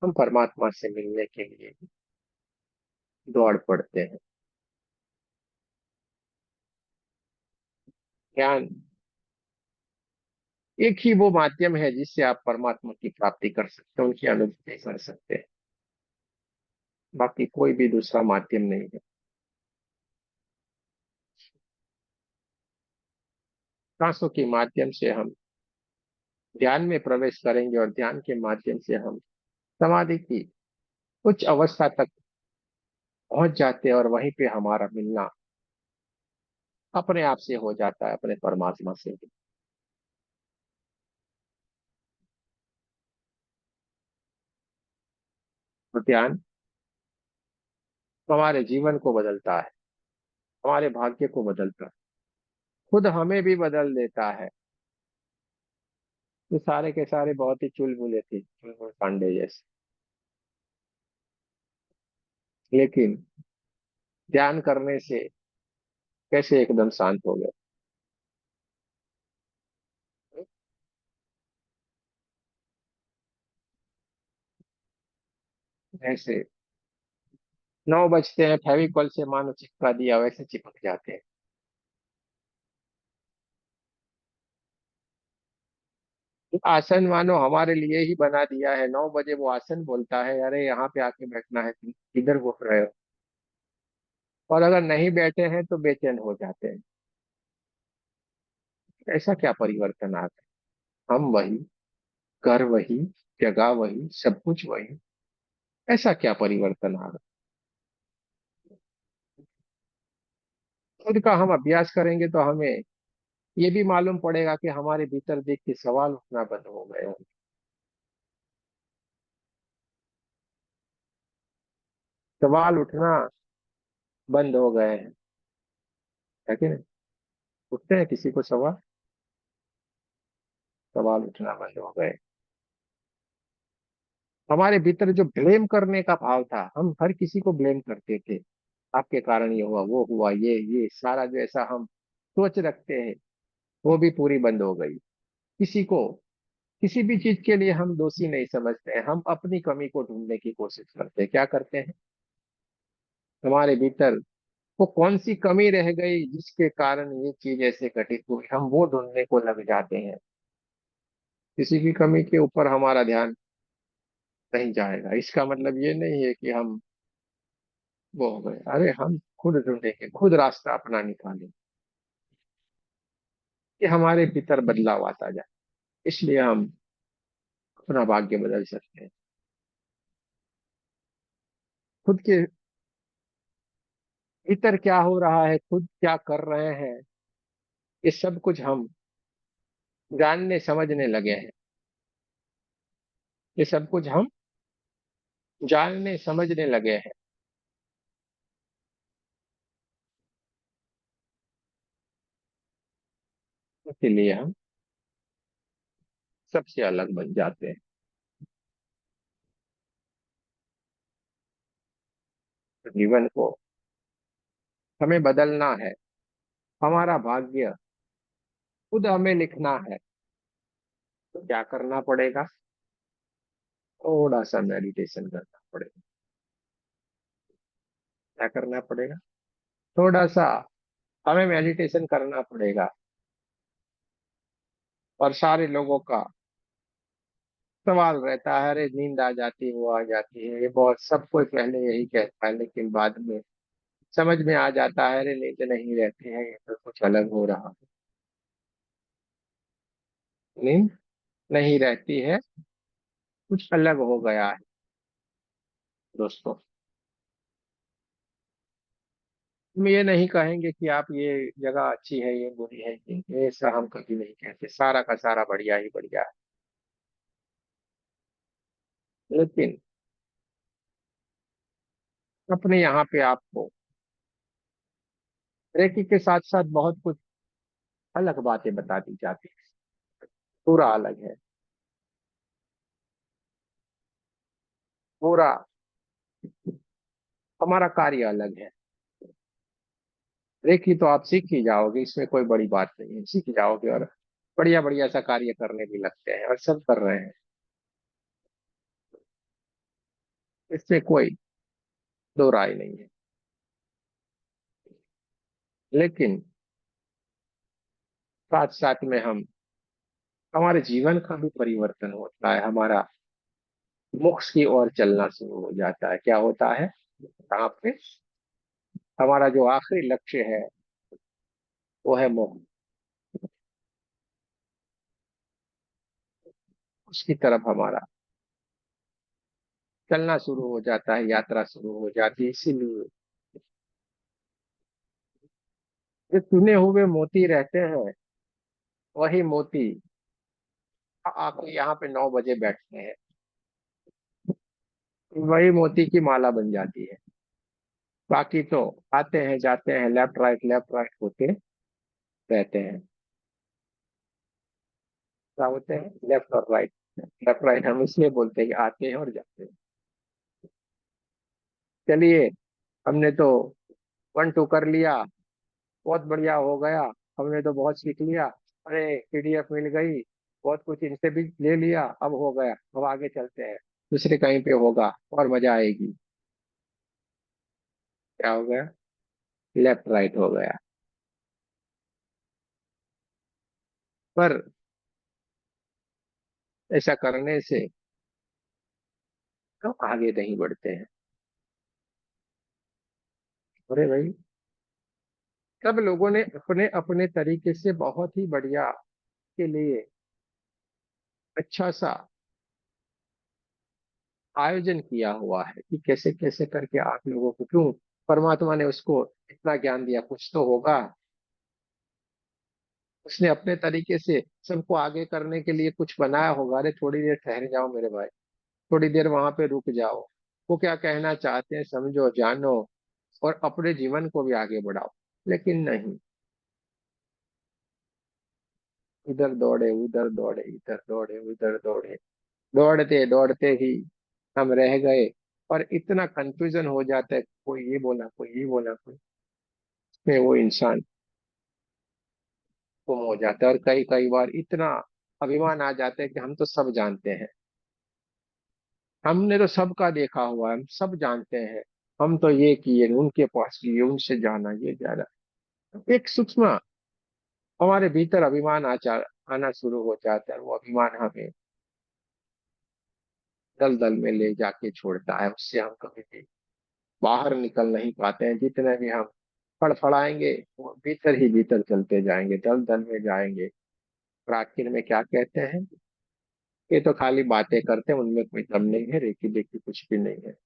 हम परमात्मा से मिलने के लिए दौड़ पड़ते हैं। ज्ञान एक ही वो माध्यम है जिससे आप परमात्मा की प्राप्ति कर सकते हैं, उनकी अनुभूति कर सकते हैं, बाकी कोई भी दूसरा माध्यम नहीं है। सांसों के माध्यम से हम ध्यान में प्रवेश करेंगे, और ध्यान के माध्यम से हम समाधि की उच्च अवस्था तक पहुंच जाते हैं, और वहीं पे हमारा मिलना अपने आप से हो जाता है अपने परमात्मा से। तो ध्यान हमारे जीवन को बदलता है, हमारे भाग्य को बदलता है, खुद हमें भी बदल देता है। तो सारे के सारे बहुत ही चुलबुले थे, चुलबुल पांडे जैसे, लेकिन ध्यान करने से कैसे एकदम शांत हो गए। ऐसे 9 बजते हैं, फेविकॉल से मानो चिपका दिया वैसे चिपक जाते हैं। आसन मानो हमारे लिए ही बना दिया है, 9 बजे वो आसन बोलता है, अरे यहाँ पे आके बैठना है, तुम किधर घूम रहे हो। और अगर नहीं बैठे हैं तो बेचैन हो जाते हैं। ऐसा क्या परिवर्तन आ गया? हम वही, घर वही, जगह वही, सब कुछ वही, ऐसा क्या परिवर्तन आ गया? खुद का हम अभ्यास करेंगे तो हमें ये भी मालूम पड़ेगा कि हमारे भीतर देख के सवाल उठना बंद हो गए हैं। सवाल उठना बंद हो गए हैं, है कि नहीं? उठते हैं किसी को सवाल? सवाल उठना बंद हो गए। हमारे भीतर जो ब्लेम करने का भाव था, हम हर किसी को ब्लेम करते थे, आपके कारण ये हुआ, वो हुआ, ये सारा जो ऐसा हम सोच रखते हैं, वो भी पूरी बंद हो गई। किसी को किसी भी चीज के लिए हम दोषी नहीं समझते हैं, हम अपनी कमी को ढूंढने की कोशिश करते हैं। क्या करते हैं? हमारे भीतर वो कौन सी कमी रह गई जिसके कारण ये चीज ऐसे घटित हुई, हम वो ढूंढने को लग जाते हैं। किसी की कमी के ऊपर हमारा ध्यान नहीं जाएगा, इसका मतलब ये नहीं है कि हम वो हो गए। अरे हम खुद ढूंढेंगे, खुद रास्ता अपना निकालेंगे कि हमारे भीतर बदलाव आता जाए। इसलिए हम अपना भाग्य बदल सकते हैं। खुद के भीतर क्या हो रहा है, खुद क्या कर रहे हैं, ये सब कुछ हम जानने समझने लगे हैं। ये सब कुछ हम जानने समझने लगे हैं। इसीलिए हम सबसे अलग बन जाते हैं। तो जीवन को हमें बदलना है, हमारा भाग्य खुद हमें लिखना है। तो क्या करना पड़ेगा? थोड़ा सा मेडिटेशन करना पड़ेगा। क्या करना पड़ेगा? थोड़ा सा हमें मेडिटेशन करना पड़ेगा। और सारे लोगों का सवाल रहता है, अरे नींद आ जाती है, वो आ जाती है, ये बहुत सब कोई पहले यही कहता है, लेकिन बाद में समझ में आ जाता है, अरे नींद नहीं रहती है, ये तो कुछ अलग हो रहा है। नींद नहीं रहती है, कुछ अलग हो गया है। दोस्तों, हम ये नहीं कहेंगे कि आप ये जगह अच्छी है, ये बुरी है, ये ऐसा हम कभी नहीं कहते। सारा का सारा बढ़िया ही बढ़िया है। लेकिन अपने यहाँ पे आपको रेकी के साथ साथ बहुत कुछ अलग बातें बता दी जाती है। पूरा अलग है। पूरा हमारा कार्य अलग है। रेकी तो आप सीख ही जाओगे, इसमें कोई बड़ी बात नहीं है, सीख जाओगे और बढ़िया बढ़िया सा कार्य करने भी लगते हैं, और सब कर रहे हैं। इसमें कोई दो राय नहीं है। लेकिन साथ साथ में हम हमारे जीवन का भी परिवर्तन होता है। हमारा मोक्ष की ओर चलना शुरू हो जाता है। क्या होता है? कहाँ पे? हमारा जो आखिरी लक्ष्य है वो है मोक्ष। उसकी तरफ हमारा चलना शुरू हो जाता है, यात्रा शुरू हो जाती है। इसीलिए जो चुने हुए मोती रहते हैं, वही मोती आके यहाँ पे 9 बजे बैठते हैं, वही मोती की माला बन जाती है। बाकी तो आते हैं जाते हैं, लेफ्ट राइट होते रहते हैं। क्या होते हैं? लेफ्ट और राइट। लेफ्ट राइट हम इसलिए बोलते हैं कि आते हैं और जाते हैं। चलिए, हमने तो 1 2 कर लिया, बहुत बढ़िया हो गया। हमने तो बहुत सीख लिया। अरे पीडीएफ मिल गई, बहुत कुछ इनसे भी ले लिया, अब हो गया, अब आगे चलते हैं, दूसरे कहीं पे होगा और मजा आएगी। क्या हो गया? लेफ्ट राइट हो गया। पर ऐसा करने से हम आगे नहीं बढ़ते हैं। अरे भाई, सब लोगों ने अपने अपने तरीके से बहुत ही बढ़िया के लिए अच्छा सा आयोजन किया हुआ है कि कैसे कैसे करके आप लोगों को, क्यों परमात्मा ने उसको इतना ज्ञान दिया, कुछ तो होगा। उसने अपने तरीके से सबको आगे करने के लिए कुछ बनाया होगा। अरे थोड़ी देर ठहर जाओ मेरे भाई, थोड़ी देर वहां पे रुक जाओ, वो क्या कहना चाहते हैं समझो, जानो, और अपने जीवन को भी आगे बढ़ाओ। लेकिन नहीं, इधर दौड़े उधर दौड़े, इधर दौड़े उधर दौड़े, दौड़ते दौड़ते ही हम रह गए। और इतना कंफ्यूजन हो जाता है, कोई ये बोला कोई ये बोला, कोई में वो इंसान गुम हो जाता है। और कई कई बार इतना अभिमान आ जाता है कि हम तो सब जानते हैं, हमने तो सबका देखा हुआ है, हम सब जानते हैं, हम तो ये किए, उनके पास किए, उनसे जाना, ये जाना। एक सूक्ष्म हमारे भीतर अभिमान आना शुरू हो जाता है। वो अभिमान हमें दलदल में ले जाके छोड़ता है, उससे हम कभी भी बाहर निकल नहीं पाते हैं। जितने भी हम फड़फड़ाएंगे, वो भीतर ही भीतर चलते जाएंगे, दलदल में जाएंगे। और आखिर में क्या कहते हैं, ये तो खाली बातें करते हैं, उनमें कोई दम नहीं है, रेकी देखी कुछ भी नहीं है।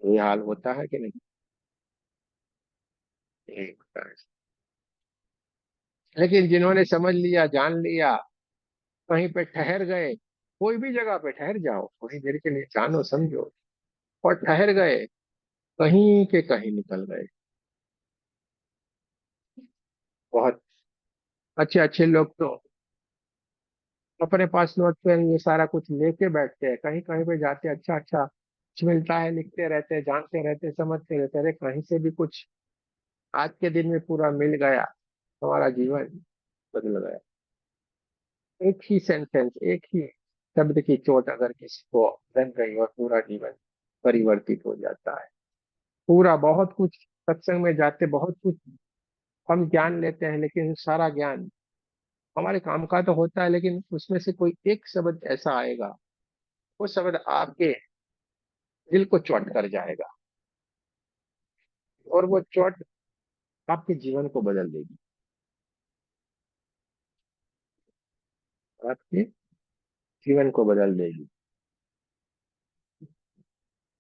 ये हाल होता है कि नहीं? एक होता है। लेकिन जिन्होंने समझ लिया, जान लिया, कहीं पे ठहर गए, कोई भी जगह पे ठहर जाओ, थोड़ी देर के लिए जानो समझो, और ठहर गए, कहीं के कहीं निकल गए। बहुत अच्छे अच्छे लोग तो अपने पास नोट पे ये सारा कुछ लेके बैठते हैं, कहीं कहीं पे जाते हैं, अच्छा अच्छा कुछ मिलता है, लिखते रहते हैं, जानते रहते हैं, समझते रहते हैं। अरे कहीं से भी कुछ आज के दिन में पूरा मिल गया, हमारा जीवन बदल गया। एक ही सेंटेंस, एक ही शब्द की चोट अगर किसी को लग गई, और पूरा जीवन परिवर्तित हो जाता है। पूरा बहुत कुछ, सत्संग में जाते बहुत कुछ हम ज्ञान लेते हैं, लेकिन सारा ज्ञान हमारे काम का तो होता है, लेकिन उसमें से कोई एक शब्द ऐसा आएगा, वो शब्द आपके दिल को चोट कर जाएगा, और वो चोट आपके जीवन को बदल देगी, आपके जीवन को बदल देगी।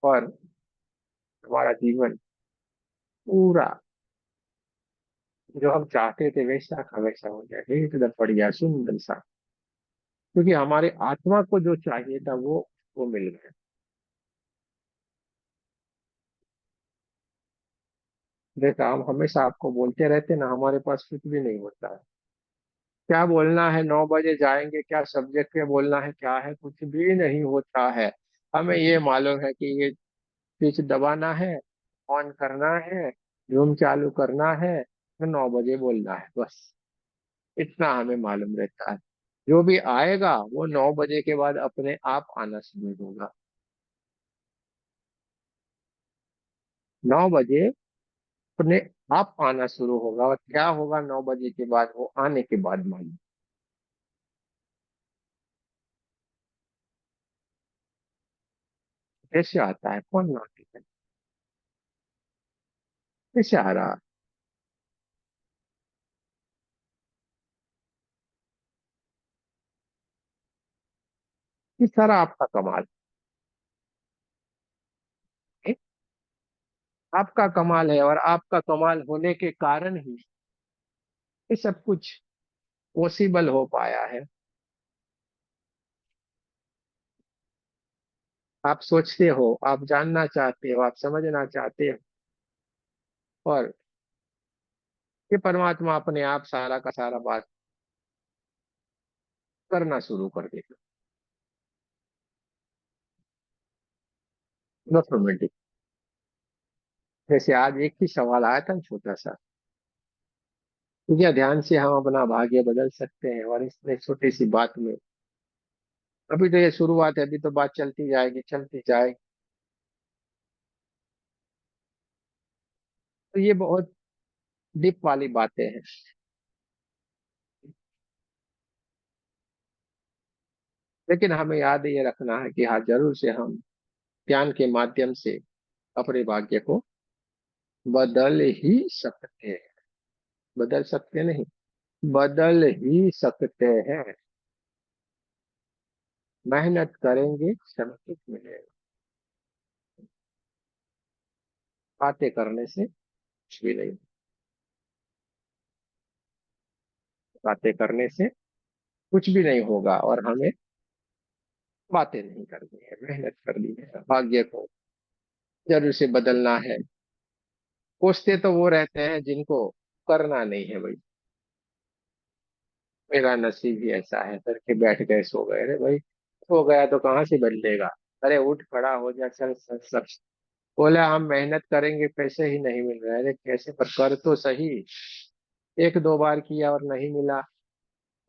और हमारा जीवन पूरा जो हम चाहते थे वैसा का वैसा हो जाए, एकदम बढ़िया सुंदर सा। क्योंकि हमारे आत्मा को जो चाहिए था वो मिल गया। देखा, हम हमेशा आपको बोलते रहते ना, हमारे पास कुछ भी नहीं होता है। क्या बोलना है, 9 बजे जाएंगे, क्या सब्जेक्ट पे बोलना है, क्या है, कुछ भी नहीं होता है। हमें ये मालूम है कि ये स्विच दबाना है, ऑन करना है, रूम चालू करना है, तो 9 बजे बोलना है, बस इतना हमें मालूम रहता है। जो भी आएगा वो 9 बजे के बाद अपने आप आना शुरू होगा। 9 बजे अपने आप आना शुरू होगा, और क्या होगा 9 बजे के बाद, वो आने के बाद मालूम। कैसे आता है, कौन नाटक है, कैसे आ रहा है? इस सारा आपका कमाल है, आपका कमाल है, और आपका कमाल होने के कारण ही ये सब कुछ पॉसिबल हो पाया है। आप सोचते हो, आप जानना चाहते हो, आप समझना चाहते हो, और ये परमात्मा अपने आप सारा का सारा बात करना शुरू कर देगा, ऑटोमेटिक। जैसे आज एक ही सवाल आया था, छोटा सा, क्या ध्यान से हम अपना भाग्य बदल सकते हैं? और इसमें छोटी सी बात में, अभी तो ये शुरुआत है, अभी तो बात चलती जाएगी चलती जाएगी। तो ये बहुत डीप वाली बातें हैं। लेकिन हमें याद ये रखना है कि हाँ, जरूर से हम ध्यान के माध्यम से अपने भाग्य को बदल ही सकते हैं। बदल सकते नहीं, बदल ही सकते हैं। मेहनत करेंगे सब कुछ मिलेगा। बातें करने से कुछ भी नहीं। बातें करने से कुछ भी नहीं होगा, और हमें बातें नहीं करनी है, मेहनत करनी है। भाग्य को जरूर से बदलना है। कोसते तो वो रहते हैं जिनको करना नहीं है भाई। मेरा नसीब ही ऐसा है, करके बैठ गए, सो गए। अरे भाई, सो गया तो कहाँ से बदलेगा? अरे उठ खड़ा हो जा, चल सब सब। बोला हम मेहनत करेंगे, पैसे ही नहीं मिल रहे। अरे कैसे, पर कर तो सही। एक दो बार किया और नहीं मिला,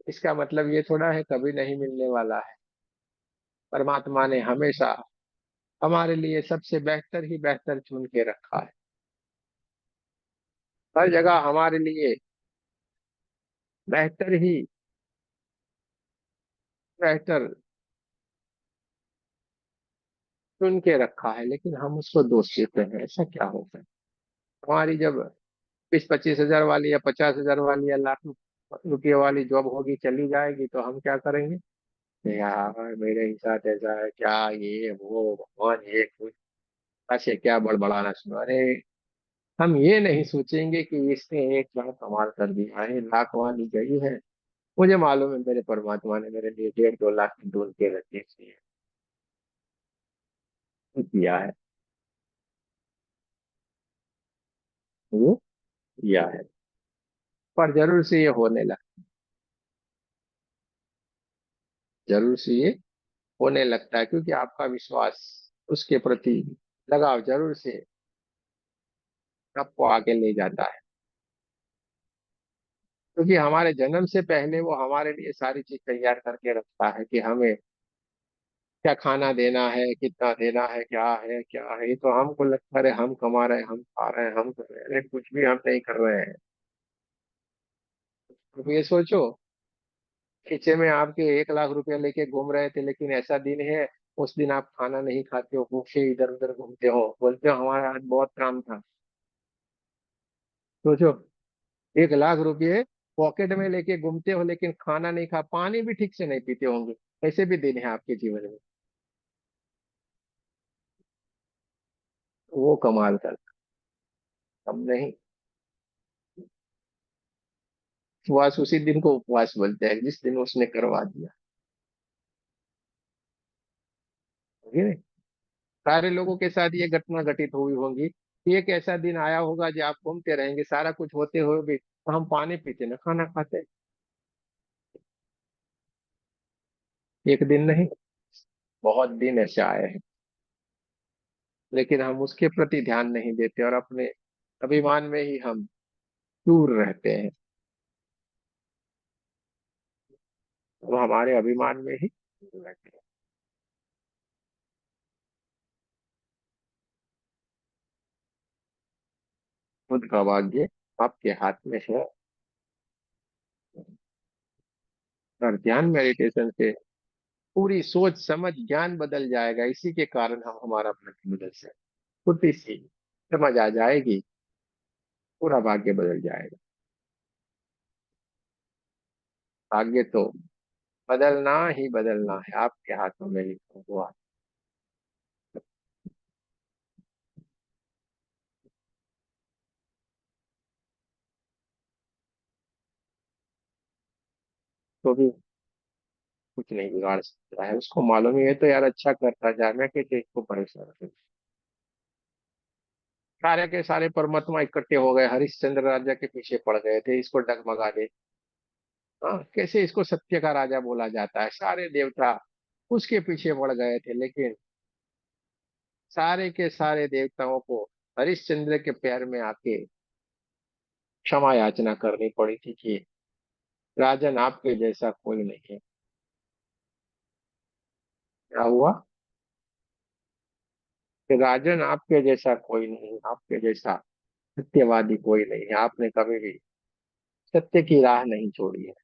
इसका मतलब ये थोड़ा है कभी नहीं मिलने वाला है। परमात्मा ने हमेशा हमारे लिए सबसे बेहतर ही बेहतर चुन के रखा है। हर जगह हमारे लिए बेहतर ही बेहतर चुन के रखा है, लेकिन हम उसको दोष देते हैं। ऐसा क्या होता है? हमारी जब 20-25 हजार वाली या 50 हजार वाली या लाख रुपये वाली जॉब होगी, चली जाएगी, तो हम क्या करेंगे? यार मेरे ही साथ ऐसा है क्या, ये वो, भगवान ये कुछ ऐसे क्या बड़बड़ाना शुरू। अरे हम ये नहीं सोचेंगे कि इसने 1 लाख कमाल कर दिया है, लाख वाली गई है। मुझे मालूम है मेरे परमात्मा ने मेरे लिए 1.5-2 लाख की ढूंढ के रखी है, किया है। वो किया है। पर जरूर से ये होने लगा, जरूर से ये होने लगता है, क्योंकि आपका विश्वास, उसके प्रति लगाव जरूर से आपको आगे ले जाता है। क्योंकि हमारे जन्म से पहले वो हमारे लिए सारी चीज तैयार करके रखता है कि हमें क्या खाना देना है, कितना देना है, क्या है। ये तो हमको लगता है हम कमा रहे हैं, हम खा रहे हैं, हम कर रहे हैं। अरे कुछ भी हम नहीं कर रहे हैं। तो ये सोचो, खींचे में आपके 1 लाख रुपया लेके घूम रहे थे, लेकिन ऐसा दिन है उस दिन आप खाना नहीं खाते हो, भूखे इधर उधर घूमते हो, बोलते हो हमारा आज बहुत काम था। सोचो, 1 लाख रुपये पॉकेट में लेके घूमते हो, लेकिन खाना नहीं खा, पानी भी ठीक से नहीं पीते होंगे। ऐसे भी दिन है आपके जीवन में। वो कमाल कर, हम नहीं। उपवास उसी दिन को उपवास बोलते हैं जिस दिन उसने करवा दिया। समझे नहीं? सारे लोगों के साथ ये घटना घटित हुई होंगी कि एक ऐसा दिन आया होगा जो आप घूमते रहेंगे, सारा कुछ होते हुए भी तो हम पानी पीते ना खाना खाते। एक दिन नहीं, बहुत दिन ऐसे आए हैं, लेकिन हम उसके प्रति ध्यान नहीं देते और अपने अभिमान में ही हम दूर रहते हैं। वो हमारे अभिमान में ही दूर रहते हैं। खुद का भाग्य आपके हाथ में है। और ध्यान मेडिटेशन से पूरी सोच समझ ज्ञान बदल जाएगा। इसी के कारण हम हमारा भाग्य बदल सकते, छोटी सी समझ आ जाएगी, पूरा भाग्य बदल जाएगा। भाग्य तो बदलना ही बदलना है, आपके हाथों में लिखा हुआ। तो भी कुछ नहीं बिगाड़ सकता है, उसको मालूम ही है तो यार अच्छा करता जाए, मैं कैसे इसको परेशान करूं। सारे के सारे परमात्मा इकट्ठे हो गए, हरिश्चंद्र राजा के पीछे पड़ गए थे, इसको डगमगा दे। हाँ, कैसे इसको सत्य का राजा बोला जाता है? सारे देवता उसके पीछे पड़ गए थे, लेकिन सारे के सारे देवताओं को हरिश्चंद्र के पैर में आके क्षमा याचना करनी पड़ी थी कि राजन आपके जैसा कोई नहीं है। क्या हुआ? कि राजन आपके जैसा कोई नहीं, आपके जैसा सत्यवादी कोई नहीं है, आपने कभी भी सत्य की राह नहीं छोड़ी है।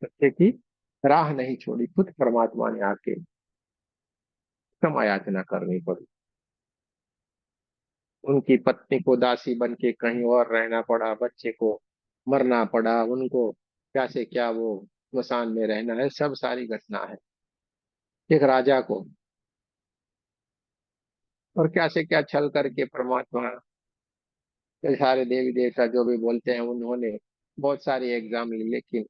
सत्य की राह नहीं छोड़ी, खुद परमात्मा ने आके क्षमा याचना करनी पड़ी। उनकी पत्नी को दासी बन के कहीं और रहना पड़ा, बच्चे को मरना पड़ा, उनको क्या से क्या वो स्मशान में रहना है, सब सारी घटना है। एक राजा को और क्या से क्या छल करके परमात्मा, ये सारे देवी देवता जो भी बोलते हैं, उन्होंने बहुत सारी एग्जाम ली लेकिन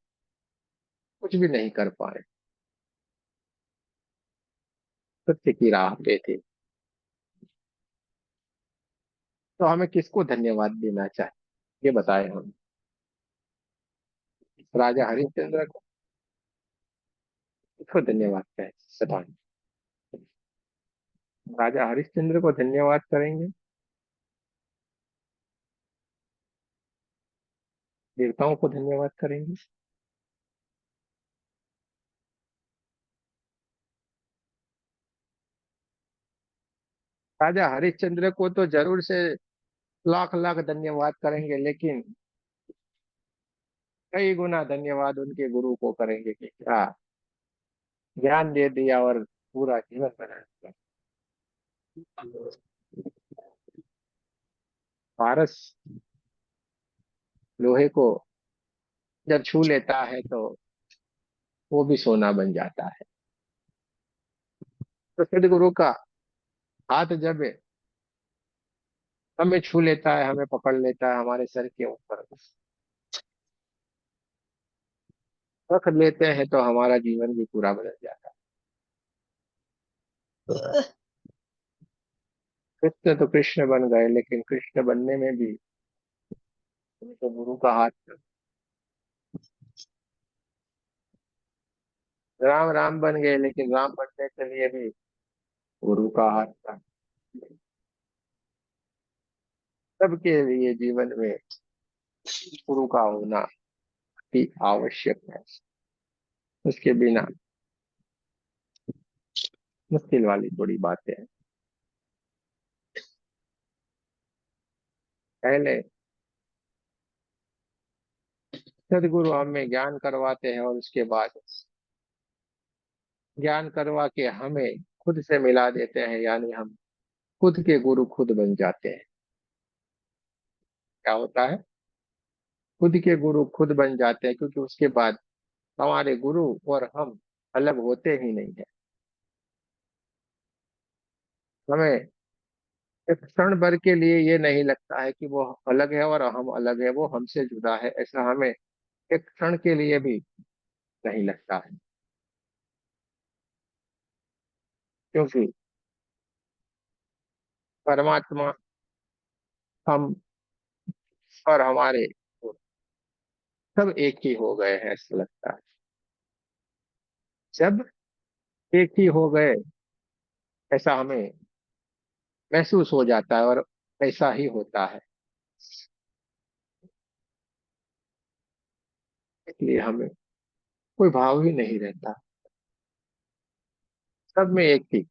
कुछ भी नहीं कर पाए, सत्य की राह पे थे। तो हमें किसको धन्यवाद देना चाहिए, ये बताएं हम। राजा हरिश्चंद्र को, किसको धन्यवाद कहें, बताएं। राजा हरिश्चंद्र को धन्यवाद करेंगे, देवताओं को धन्यवाद करेंगे? राजा हरिश्चंद्र को तो जरूर से लाख लाख धन्यवाद करेंगे, लेकिन कई गुना धन्यवाद उनके गुरु को करेंगे कि क्या ज्ञान दे दिया और पूरा जीवन बना दिया। पारस लोहे को जब छू लेता है तो वो भी सोना बन जाता है। तो सदगुरु का हाथ जब हमें छू लेता है, हमें पकड़ लेता है, हमारे सर के ऊपर रख लेते हैं, तो हमारा जीवन भी पूरा बदल जाता है। कृष्ण तो कृष्ण बन गए, लेकिन कृष्ण बनने में भी तो गुरु का हाथ था। राम राम बन गए, लेकिन राम बनने के लिए भी गुरु का हाथ था। सबके लिए जीवन में गुरु का होना अति आवश्यक है। उसके बिना मुश्किल वाली थोड़ी बातें हैं। पहले सदगुरु हमें ज्ञान करवाते हैं और उसके बाद ज्ञान करवा के हमें खुद से मिला देते हैं, यानी हम खुद के गुरु खुद बन जाते हैं। क्या होता है? खुद के गुरु खुद बन जाते हैं, क्योंकि उसके बाद हमारे गुरु और हम अलग होते ही नहीं है। हमें एक क्षण भर के लिए ये नहीं लगता है कि वो अलग है और हम अलग है, वो हमसे जुदा है, ऐसा हमें एक क्षण के लिए भी नहीं लगता है। क्योंकि परमात्मा, हम और हमारे सब एक ही हो गए हैं, ऐसा लगता है। जब एक ही हो गए, ऐसा हमें महसूस हो जाता है और ऐसा ही होता है। इसलिए हमें कोई भाव ही नहीं रहता, सब में एक ही।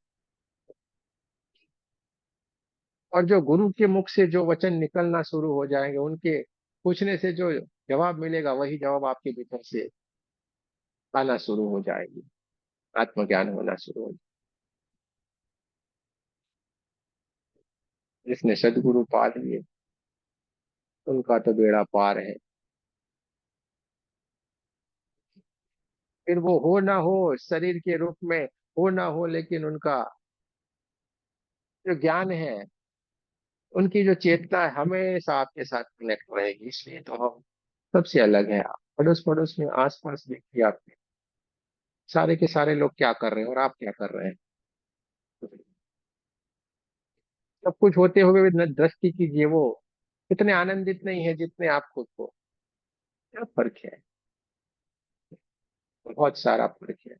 और जो गुरु के मुख से जो वचन निकलना शुरू हो जाएंगे, उनके पूछने से जो जवाब मिलेगा, वही जवाब आपके भीतर से आना शुरू हो जाएगी, आत्मज्ञान होना शुरू हो जाएगा। जिसने सदगुरु पा लिए, उनका तो बेड़ा पार है। फिर वो हो ना हो शरीर के रूप में, हो ना हो, लेकिन उनका जो ज्ञान है, उनकी जो चेतना है, हमेशा आपके साथ कनेक्ट रहेगी। इसलिए तो हम सबसे अलग है। पड़ोस पड़ोस में, आस पास देखिए आप, सारे के सारे लोग क्या कर रहे हैं और आप क्या कर रहे हैं। सब कुछ होते हुए भी दृष्टि कीजिए, वो इतने आनंदित नहीं है जितने आप खुद को। क्या फर्क है? बहुत सारा फर्क है।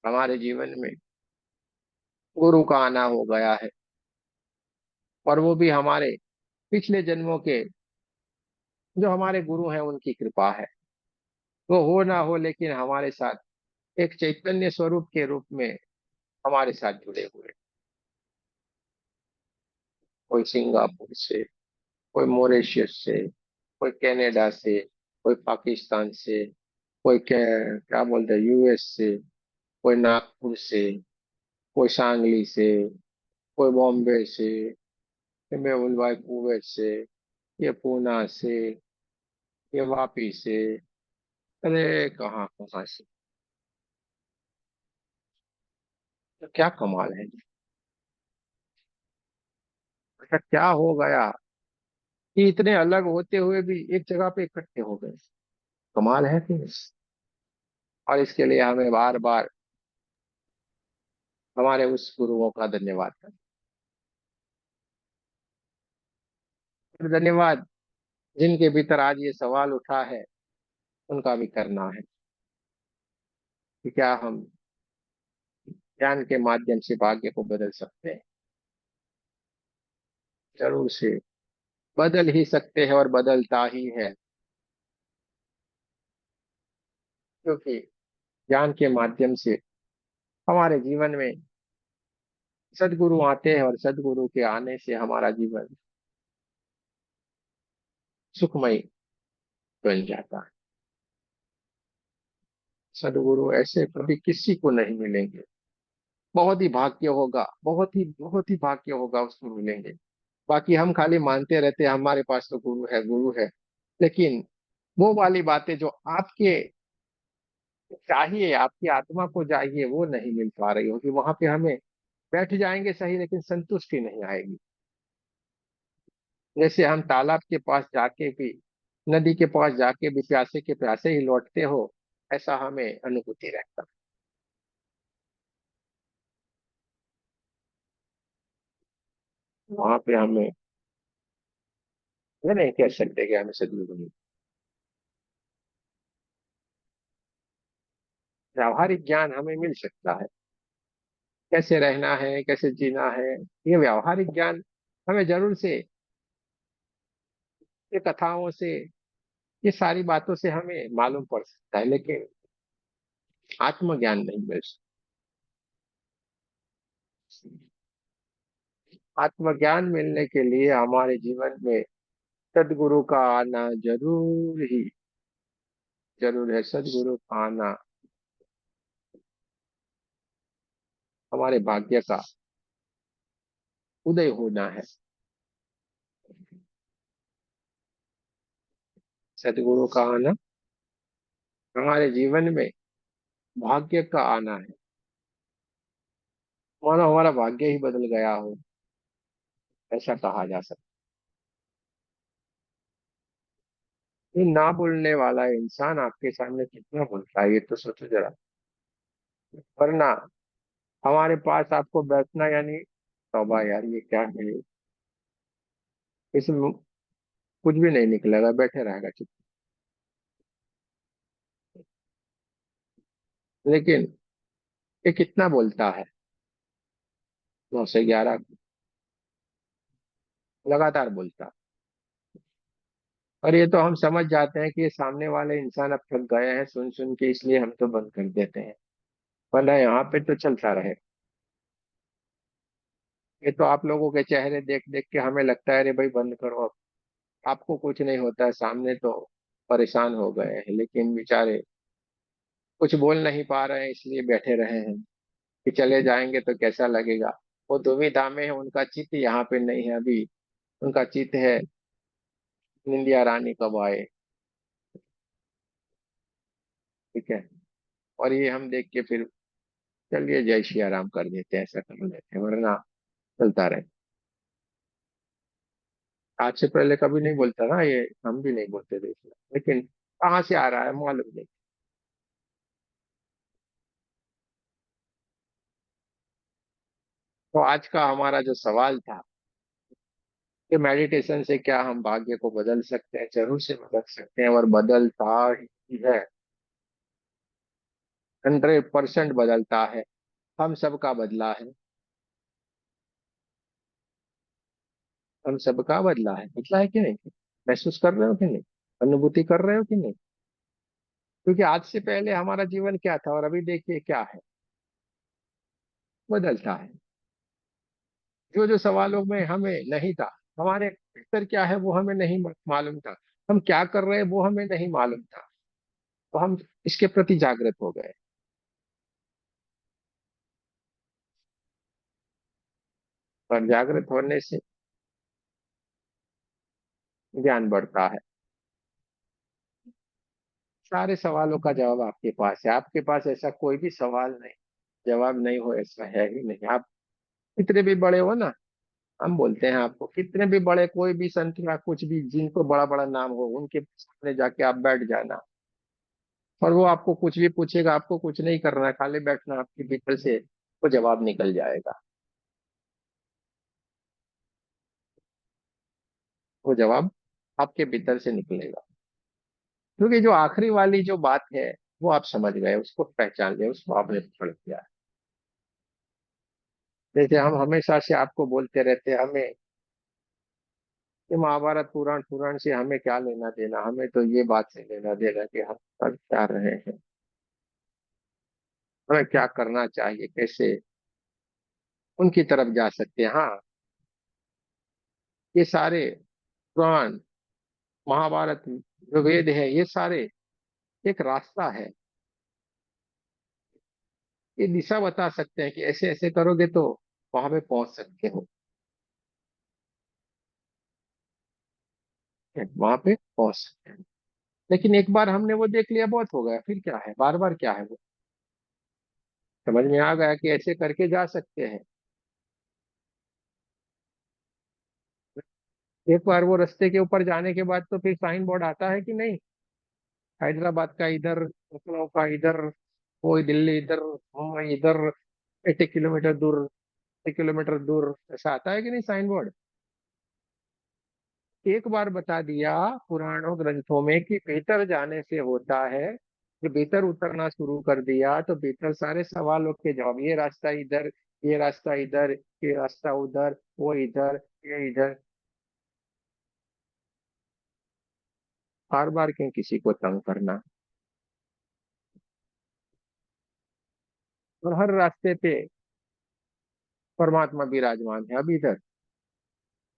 हमारे जीवन में गुरु का आना हो गया है, और वो भी हमारे पिछले जन्मों के जो हमारे गुरु हैं, उनकी कृपा है। वो हो ना हो, लेकिन हमारे साथ एक चैतन्य स्वरूप के रूप में हमारे साथ जुड़े हुए। कोई सिंगापुर से, कोई मॉरिशस से, कोई कनाडा से, कोई पाकिस्तान से, कोई क्या क्या बोलते हैं, यूएस से, कोई नागपुर से, कोई सांगली से, कोई बॉम्बे से, ये मेहुल भाई कुवैत से, ये पूना से, ये वापी से, अरे कहाँ कहाँ से। तो क्या कमाल है। ऐसा क्या हो गया कि इतने अलग होते हुए भी एक जगह पे इकट्ठे हो गए। कमाल है कि नहीं? और इसके लिए हमें बार बार हमारे उस गुरुओं का धन्यवाद करना। और धन्यवाद जिनके भीतर आज ये सवाल उठा है, उनका भी करना है कि क्या हम ज्ञान के माध्यम से भाग्य को बदल सकते हैं। जरूर से बदल ही सकते हैं और बदलता ही है, क्योंकि ज्ञान के माध्यम से हमारे जीवन में सदगुरु आते हैं और सदगुरु के आने से हमारा जीवन सुखमय बन जाता है। सदगुरु ऐसे कभी किसी को नहीं मिलेंगे। बहुत ही भाग्य होगा, बहुत ही भाग्य होगा उसको मिलेंगे। बाकी हम खाली मानते रहते हैं हमारे पास तो गुरु है, गुरु है, लेकिन वो वाली बातें जो आपके चाहिए, आपकी आत्मा को चाहिए, वो नहीं मिल पा रही होगी वहां पे। हमें बैठ जाएंगे सही, लेकिन संतुष्टि नहीं आएगी। जैसे हम तालाब के पास जाके भी, नदी के पास जाके भी प्यासे के प्यासे ही लौटते हो, ऐसा हमें अनुभूति रहता। वहां पे हमें ये नहीं कह सकते कि हमें सदगुरु नहीं। व्यावहारिक ज्ञान हमें मिल सकता है, कैसे रहना है, कैसे जीना है। ये व्यावहारिक ज्ञान हमें जरूर से ये कथाओं से, ये सारी बातों से हमें मालूम पड़ सकता है, लेकिन आत्मज्ञान नहीं मिल सकता। आत्मज्ञान मिलने के लिए हमारे जीवन में सदगुरु का आना जरूर है। सदगुरु का आना हमारे भाग्य का उदय होना है। सदगुरु का आना हमारे जीवन में भाग्य का आना है। मानो हमारा भाग्य ही बदल गया हो, ऐसा कहा जा सकता है। ये ना बोलने वाला इंसान आपके सामने कितना बोलता है, ये तो सोचो जरा। वरना हमारे पास आपको बैठना यानी तौबा यार, ये क्या है, इसमें कुछ भी नहीं निकलेगा, बैठे रहेगा चुप। लेकिन ये कितना बोलता है, 9 से 11 लगातार बोलता है। और ये तो हम समझ जाते हैं कि ये सामने वाले इंसान अब थक गए हैं सुन सुन के, इसलिए हम तो बंद कर देते हैं। वरना यहाँ पे तो चलता रहे। ये तो आप लोगों के चेहरे देख देख के हमें लगता है अरे भाई बंद करो अब। आपको कुछ नहीं होता है, सामने तो परेशान हो गए हैं, लेकिन बेचारे कुछ बोल नहीं पा रहे हैं, इसलिए बैठे रहे हैं कि चले जाएंगे तो कैसा लगेगा। वो दुविधा में है, उनका चित्त यहाँ पे नहीं है अभी। उनका चित्त है निंदिया रानी कब आए। ठीक है। और ये हम देख के फिर चलिए जय श्री आराम कर देते हैं, ऐसा कर लेते हैं, वरना चलता रहे। आज से पहले कभी नहीं बोलता ना ये, हम भी नहीं बोलते थे इसमें, लेकिन कहाँ से आ रहा है मालूम नहीं। तो आज का हमारा जो सवाल था कि मेडिटेशन से क्या हम भाग्य को बदल सकते हैं, जरूर से बदल सकते हैं, और बदलता ही है। 100% बदलता है। हम सबका बदला है। हम सबका बदला है कि नहीं? महसूस कर रहे हो कि नहीं? अनुभूति कर रहे हो कि नहीं? क्योंकि आज से पहले हमारा जीवन क्या था और अभी देखिए क्या है। बदलता है। जो जो सवालों में हमें नहीं था, हमारे भीतर क्या है वो हमें नहीं मालूम था, हम क्या कर रहे हैं वो हमें नहीं मालूम था, तो हम इसके प्रति जागृत हो गए। और जागृत होने से ज्ञान बढ़ता है। सारे सवालों का जवाब आपके पास है, आपके पास ऐसा कोई भी सवाल नहीं, जवाब नहीं हो ऐसा है ही नहीं। आप कितने भी बड़े हो ना, हम बोलते हैं आपको, कितने भी बड़े कोई भी संत या कुछ भी जिनको बड़ा बड़ा नाम हो, उनके सामने जाके आप बैठ जाना, और वो आपको कुछ भी पूछेगा, आपको कुछ नहीं करना है, खाली बैठना, आपके भीतर से वो जवाब निकल जाएगा। वो जवाब आपके भीतर से निकलेगा, क्योंकि जो आखिरी वाली जो बात है वो आप समझ गए, उसको पहचान लिया, उसको आपने पकड़ लिया। जैसे हम हमेशा से आपको बोलते रहते हैं, हमें ये महाभारत पुराण पुराण से हमें क्या लेना देना, हमें तो ये बात से लेना देना कि हम कर क्या रहे हैं, हमें क्या करना चाहिए, कैसे उनकी तरफ जा सकते हैं। हाँ, ये सारे पुराण, महाभारत, जो वेद है, ये सारे एक रास्ता है, ये दिशा बता सकते हैं कि ऐसे ऐसे करोगे तो वहां पे पहुंच सकते हो, वहां पे पहुंच सकते हैं। लेकिन एक बार हमने वो देख लिया, बहुत हो गया, फिर क्या है, बार बार क्या है वो, समझ में आ गया कि ऐसे करके जा सकते हैं। एक बार वो रास्ते के ऊपर जाने के बाद तो फिर साइन बोर्ड आता है कि नहीं, हैदराबाद का इधर, लखनऊ का इधर, वो दिल्ली इधर, मुंबई इधर, 80 किलोमीटर दूर, 1 किलोमीटर दूर, ऐसा आता है कि नहीं साइन बोर्ड। एक बार बता दिया पुराणों ग्रंथों में कि भीतर जाने से होता है, कि भीतर उतरना शुरू कर दिया तो भीतर सारे सवालों के जवाब, ये रास्ता इधर, ये रास्ता इधर, ये रास्ता उधर, वो इधर, ये इधर। बार बार क्यों किसी को तंग करना। और हर रास्ते पे परमात्मा विराजमान है। अब इधर,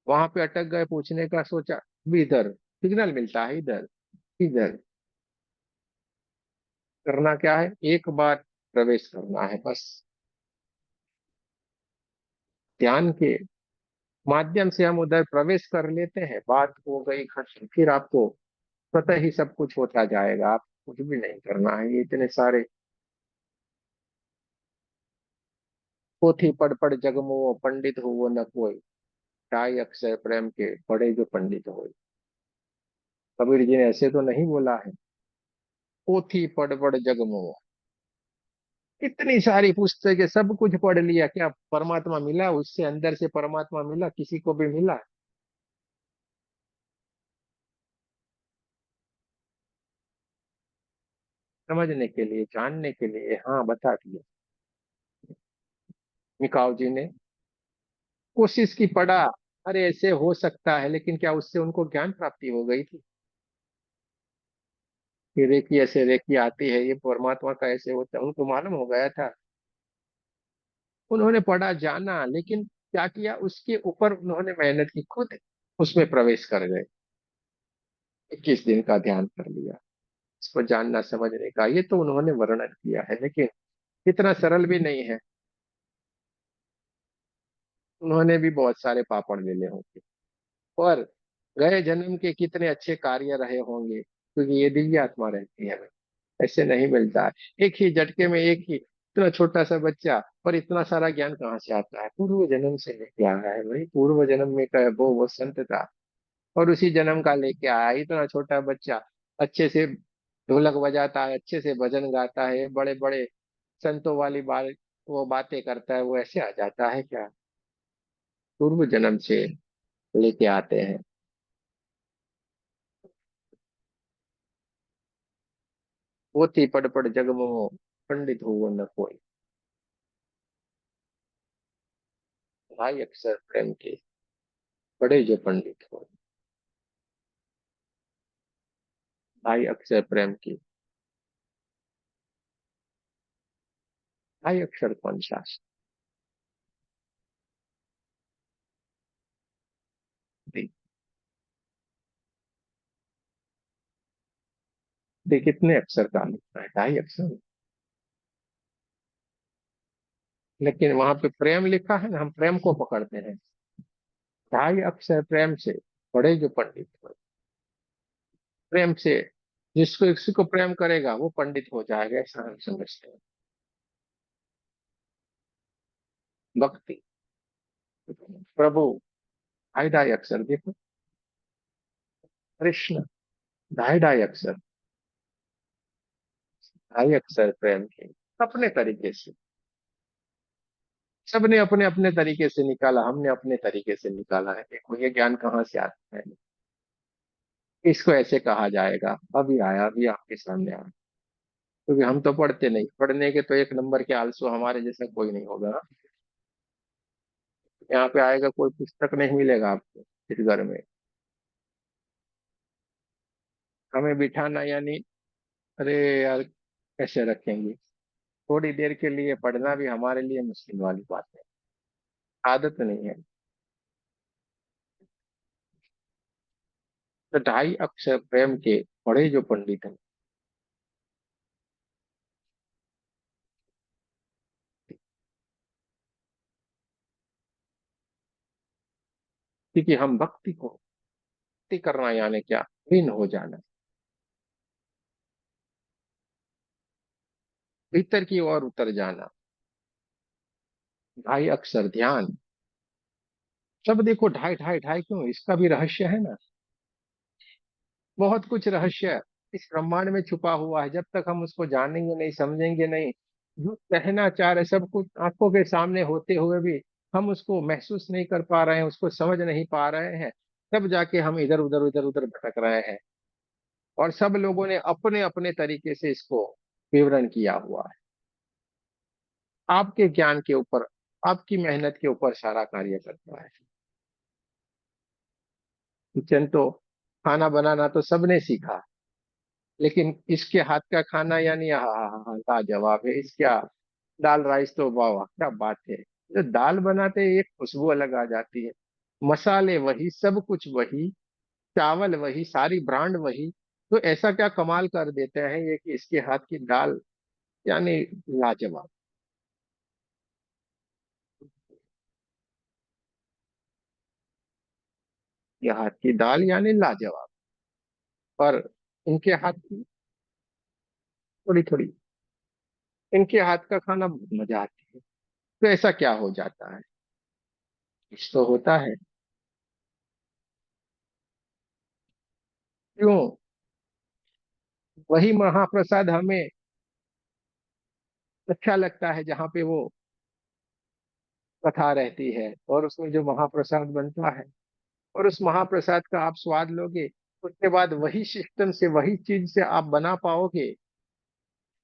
वहां पे अटक गए, पूछने का सोचा, भी इधर सिग्नल मिलता है, इधर इधर। करना क्या है, एक बार प्रवेश करना है बस। ध्यान के माध्यम से हम उधर प्रवेश कर लेते हैं, बात हो गई खत्म, फिर आपको स्वतः ही सब कुछ होता जाएगा, आप कुछ भी नहीं करना है। ये इतने सारे पोथी पढ़ पढ़ जग मोह, पंडित हो वो न कोई, ढाई अक्षर प्रेम के पढ़े जो पंडित हो। कबीर जी ने ऐसे तो नहीं बोला है, पोथी पढ़ पढ़ जग मोह। इतनी सारी पुस्तकें, सब कुछ पढ़ लिया, क्या परमात्मा मिला उससे, अंदर से परमात्मा मिला, किसी को भी मिला। समझने के लिए, जानने के लिए, हाँ बता दिया। मिकाओ जी ने कोशिश की, पढ़ा, अरे ऐसे हो सकता है, लेकिन क्या उससे उनको ज्ञान प्राप्ति हो गई थी कि रेकी ऐसे रेकी आती है, ये परमात्मा का ऐसे होता है, उनको मालूम हो गया था। उन्होंने पढ़ा, जाना, लेकिन क्या किया, उसके ऊपर उन्होंने मेहनत की, खुद उसमें प्रवेश कर गए, 21 दिन का ध्यान कर लिया। इसको जानना समझने का ये तो उन्होंने वर्णन किया है, लेकिन इतना सरल भी नहीं है। उन्होंने भी बहुत सारे पापड़ बेले होंगे, और गए जन्म के कितने अच्छे कार्य रहे होंगे, क्योंकि ये दिव्य आत्मा रहती है, ऐसे नहीं मिलता है एक ही झटके में, एक ही इतना छोटा सा बच्चा, और इतना सारा ज्ञान कहाँ से आता है, पूर्व जन्म से लेके आया है भाई, पूर्व जन्म में का वो संत था, और उसी जन्म का लेके आया। इतना छोटा बच्चा अच्छे से ढोलक बजाता है, अच्छे से भजन गाता है, बड़े बड़े संतों वाली बात, वो बातें करता है, वो ऐसे आ जाता है क्या, पूर्व जन्म से लेके आते हैं। पोथी पढ़ पढ़ जग मोह, पंडित हो न कोई, ढाई अक्षर प्रेम के पढ़े जो पंडित हो। ढाई अक्षर प्रेम की, ढाई अक्षर कौन सा। देख देख, कितने अक्षर का लिखना है, 2.5 अक्षर। लेकिन वहां पे प्रेम लिखा है ना, हम प्रेम को पकड़ते हैं। ढाई अक्षर प्रेम से पढ़े जो पंडित हो। प्रेम से जिसको किसी को प्रेम करेगा वो पंडित हो जाएगा, ऐसा हम समझते हैं। भक्ति, प्रभु, ढाई ढाई अक्षर देखो। कृष्ण, ढाई ढाई अक्षर, ढाई अक्षर प्रेम के अपने तरीके से। सबने अपने अपने तरीके से निकाला, हमने अपने तरीके से निकाला है। देखो ये ज्ञान कहाँ से आता है। इसको ऐसे कहा जाएगा, अभी आया, अभी आपके सामने आया। क्योंकि हम तो पढ़ते नहीं, पढ़ने के तो एक नंबर के आलसू हमारे जैसा कोई नहीं होगा। यहाँ पे आएगा कोई पुस्तक नहीं मिलेगा आपको इस घर में। हमें बिठाना यानी, अरे यार कैसे रखेंगे। थोड़ी देर के लिए पढ़ना भी हमारे लिए मुश्किल वाली बात है। आदत नहीं है। तो ढाई अक्षर प्रेम के पढ़े जो पंडित हैं। क्योंकि हम भक्ति करना यानी क्या, लीन हो जाना, भीतर की ओर उतर जाना। ढाई अक्षर ध्यान। सब देखो ढाई ढाई ढाई क्यों, इसका भी रहस्य है ना। बहुत कुछ रहस्य इस ब्रह्मांड में छुपा हुआ है। जब तक हम उसको जानेंगे नहीं, समझेंगे नहीं, जो कहना चाह रहे सब कुछ आंखों के सामने होते हुए भी हम उसको महसूस नहीं कर पा रहे हैं, उसको समझ नहीं पा रहे हैं, तब जाके हम इधर उधर भटक रहे हैं। और सब लोगों ने अपने अपने तरीके से इसको विवरण किया हुआ है। आपके ज्ञान के ऊपर, आपकी मेहनत के ऊपर सारा कार्य करता है। किचन तो, खाना बनाना तो सबने सीखा, लेकिन इसके हाथ का खाना यानी हाँ लाजवाब है इसका। दाल राइस तो वाह वाह क्या बात है। जो दाल बनाते हैं एक खुशबू अलग आ जाती है। मसाले वही, सब कुछ वही, चावल वही, सारी ब्रांड वही। तो ऐसा क्या कमाल कर देते हैं ये कि इसके हाथ की दाल यानी लाजवाब। ये हाथ की दाल यानी लाजवाब। और इनके हाथ की थोड़ी थोड़ी, इनके हाथ का खाना बहुत मजा आती है। तो ऐसा क्या हो जाता है, कुछ तो होता है। क्यों, वही महाप्रसाद हमें अच्छा लगता है जहाँ पे वो कथा रहती है और उसमें जो महाप्रसाद बनता है। और उस महाप्रसाद का आप स्वाद लोगे, उसके बाद वही सिस्टम से, वही चीज से आप बना पाओगे,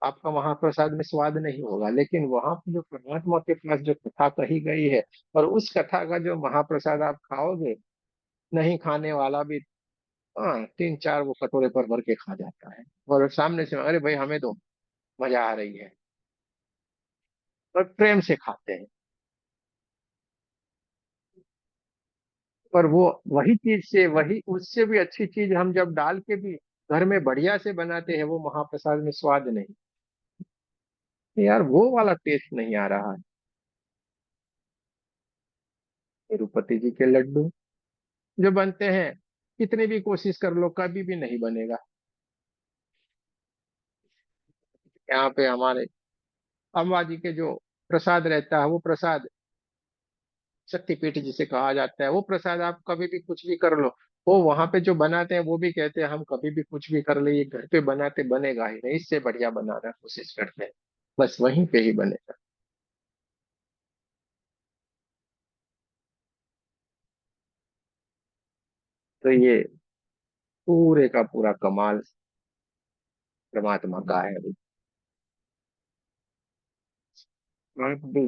आपका महाप्रसाद में स्वाद नहीं होगा। लेकिन वहां पर जो परमात्मा के पास जो कथा कही गई है, और उस कथा का जो महाप्रसाद आप खाओगे, नहीं खाने वाला भी हाँ तीन चार वो कटोरे पर भर के खा जाता है। और सामने से अरे भाई हमें तो मजा आ रही है, और प्रेम से खाते हैं। पर वो वही चीज से, वही उससे भी अच्छी चीज हम जब डाल के भी घर में बढ़िया से बनाते हैं, वो महाप्रसाद में स्वाद नहीं। यार वो वाला टेस्ट नहीं आ रहा है। तिरुपति जी के लड्डू जो बनते हैं, कितनी भी कोशिश कर लो कभी भी नहीं बनेगा। यहाँ पे हमारे अम्बा जी के जो प्रसाद रहता है, वो प्रसाद शक्तिपीठ जिसे कहा जाता है, वो प्रसाद आप कभी भी कुछ भी कर लो, वो वहां पे जो बनाते हैं वो भी कहते हैं हम कभी भी कुछ भी कर ले, ये घर पे बनाते बनेगा ही नहीं, इससे बढ़िया बनाना कोशिश करते हैं, बस वहीं पे ही बनेगा। तो ये पूरे का पूरा कमाल परमात्मा का है। आप भी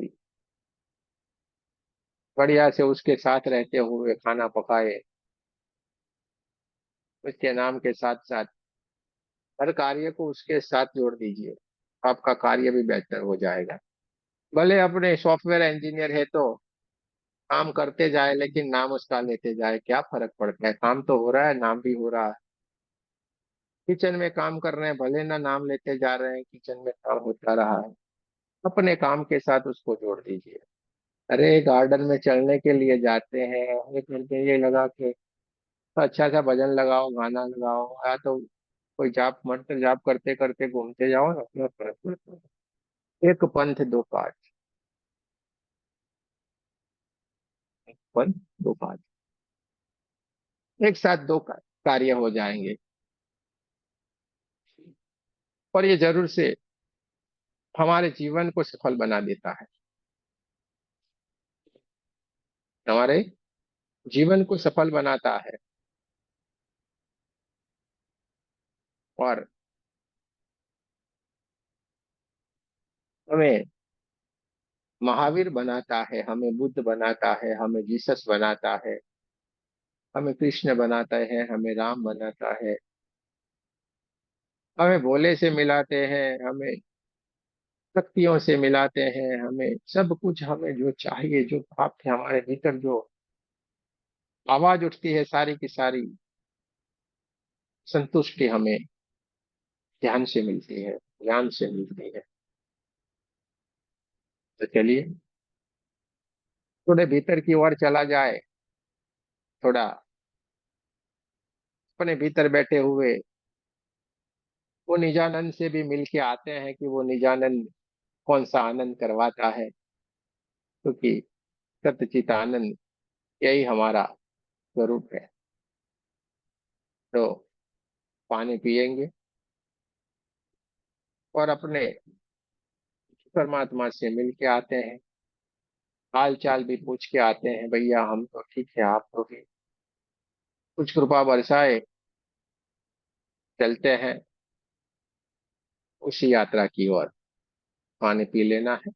बढ़िया से उसके साथ रहते हुए खाना पकाए, उसके नाम के साथ साथ हर कार्य को उसके साथ जोड़ दीजिए, आपका कार्य भी बेहतर हो जाएगा। भले अपने सॉफ्टवेयर इंजीनियर है तो काम करते जाए, लेकिन नाम उसका लेते जाए, क्या फर्क पड़ता है, काम तो हो रहा है, नाम भी हो रहा है। किचन में काम कर रहे हैं, भले ना नाम लेते जा रहे हैं, किचन में काम होता रहा है। अपने काम के साथ उसको जोड़ दीजिए। अरे गार्डन में चलने के लिए जाते हैं, एक घंटे ये लगा के अच्छा सा भजन लगाओ, गाना लगाओ, या तो कोई जाप मंत्र जाप करते करते घूमते जाओ ना, अपना फर्क पड़ता है। एक पंथ दो काज, एक पंथ दो काज, एक साथ दो कार्य हो जाएंगे। और ये जरूर से हमारे जीवन को सफल बना देता है, हमारे जीवन को सफल बनाता है, और हमें महावीर बनाता है, हमें बुद्ध बनाता है, हमें जीसस बनाता है, हमें कृष्ण बनाता है, हमें राम बनाता है, हमें भोले से मिलाते हैं, हमें शक्तियों से मिलाते हैं, हमें सब कुछ, हमें जो चाहिए, जो प्राप्त है हमारे भीतर, जो आवाज उठती है सारी की सारी संतुष्टि हमें ध्यान से मिलती है, ज्ञान से मिलती है। तो चलिए थोड़े भीतर की ओर चला जाए, थोड़ा अपने भीतर बैठे हुए वो निजानंद से भी मिल के आते हैं कि वो निजानंद कौन सा आनंद करवाता है, क्योंकि सत्यचित आनंद यही हमारा स्वरूप है। तो पानी पिएंगे और अपने परमात्मा से मिल के आते हैं, हाल चाल भी पूछ के आते हैं, भैया हम तो ठीक है, आप तो भी कुछ कृपा बरसाए, चलते हैं उसी यात्रा की ओर। पानी पी लेना है।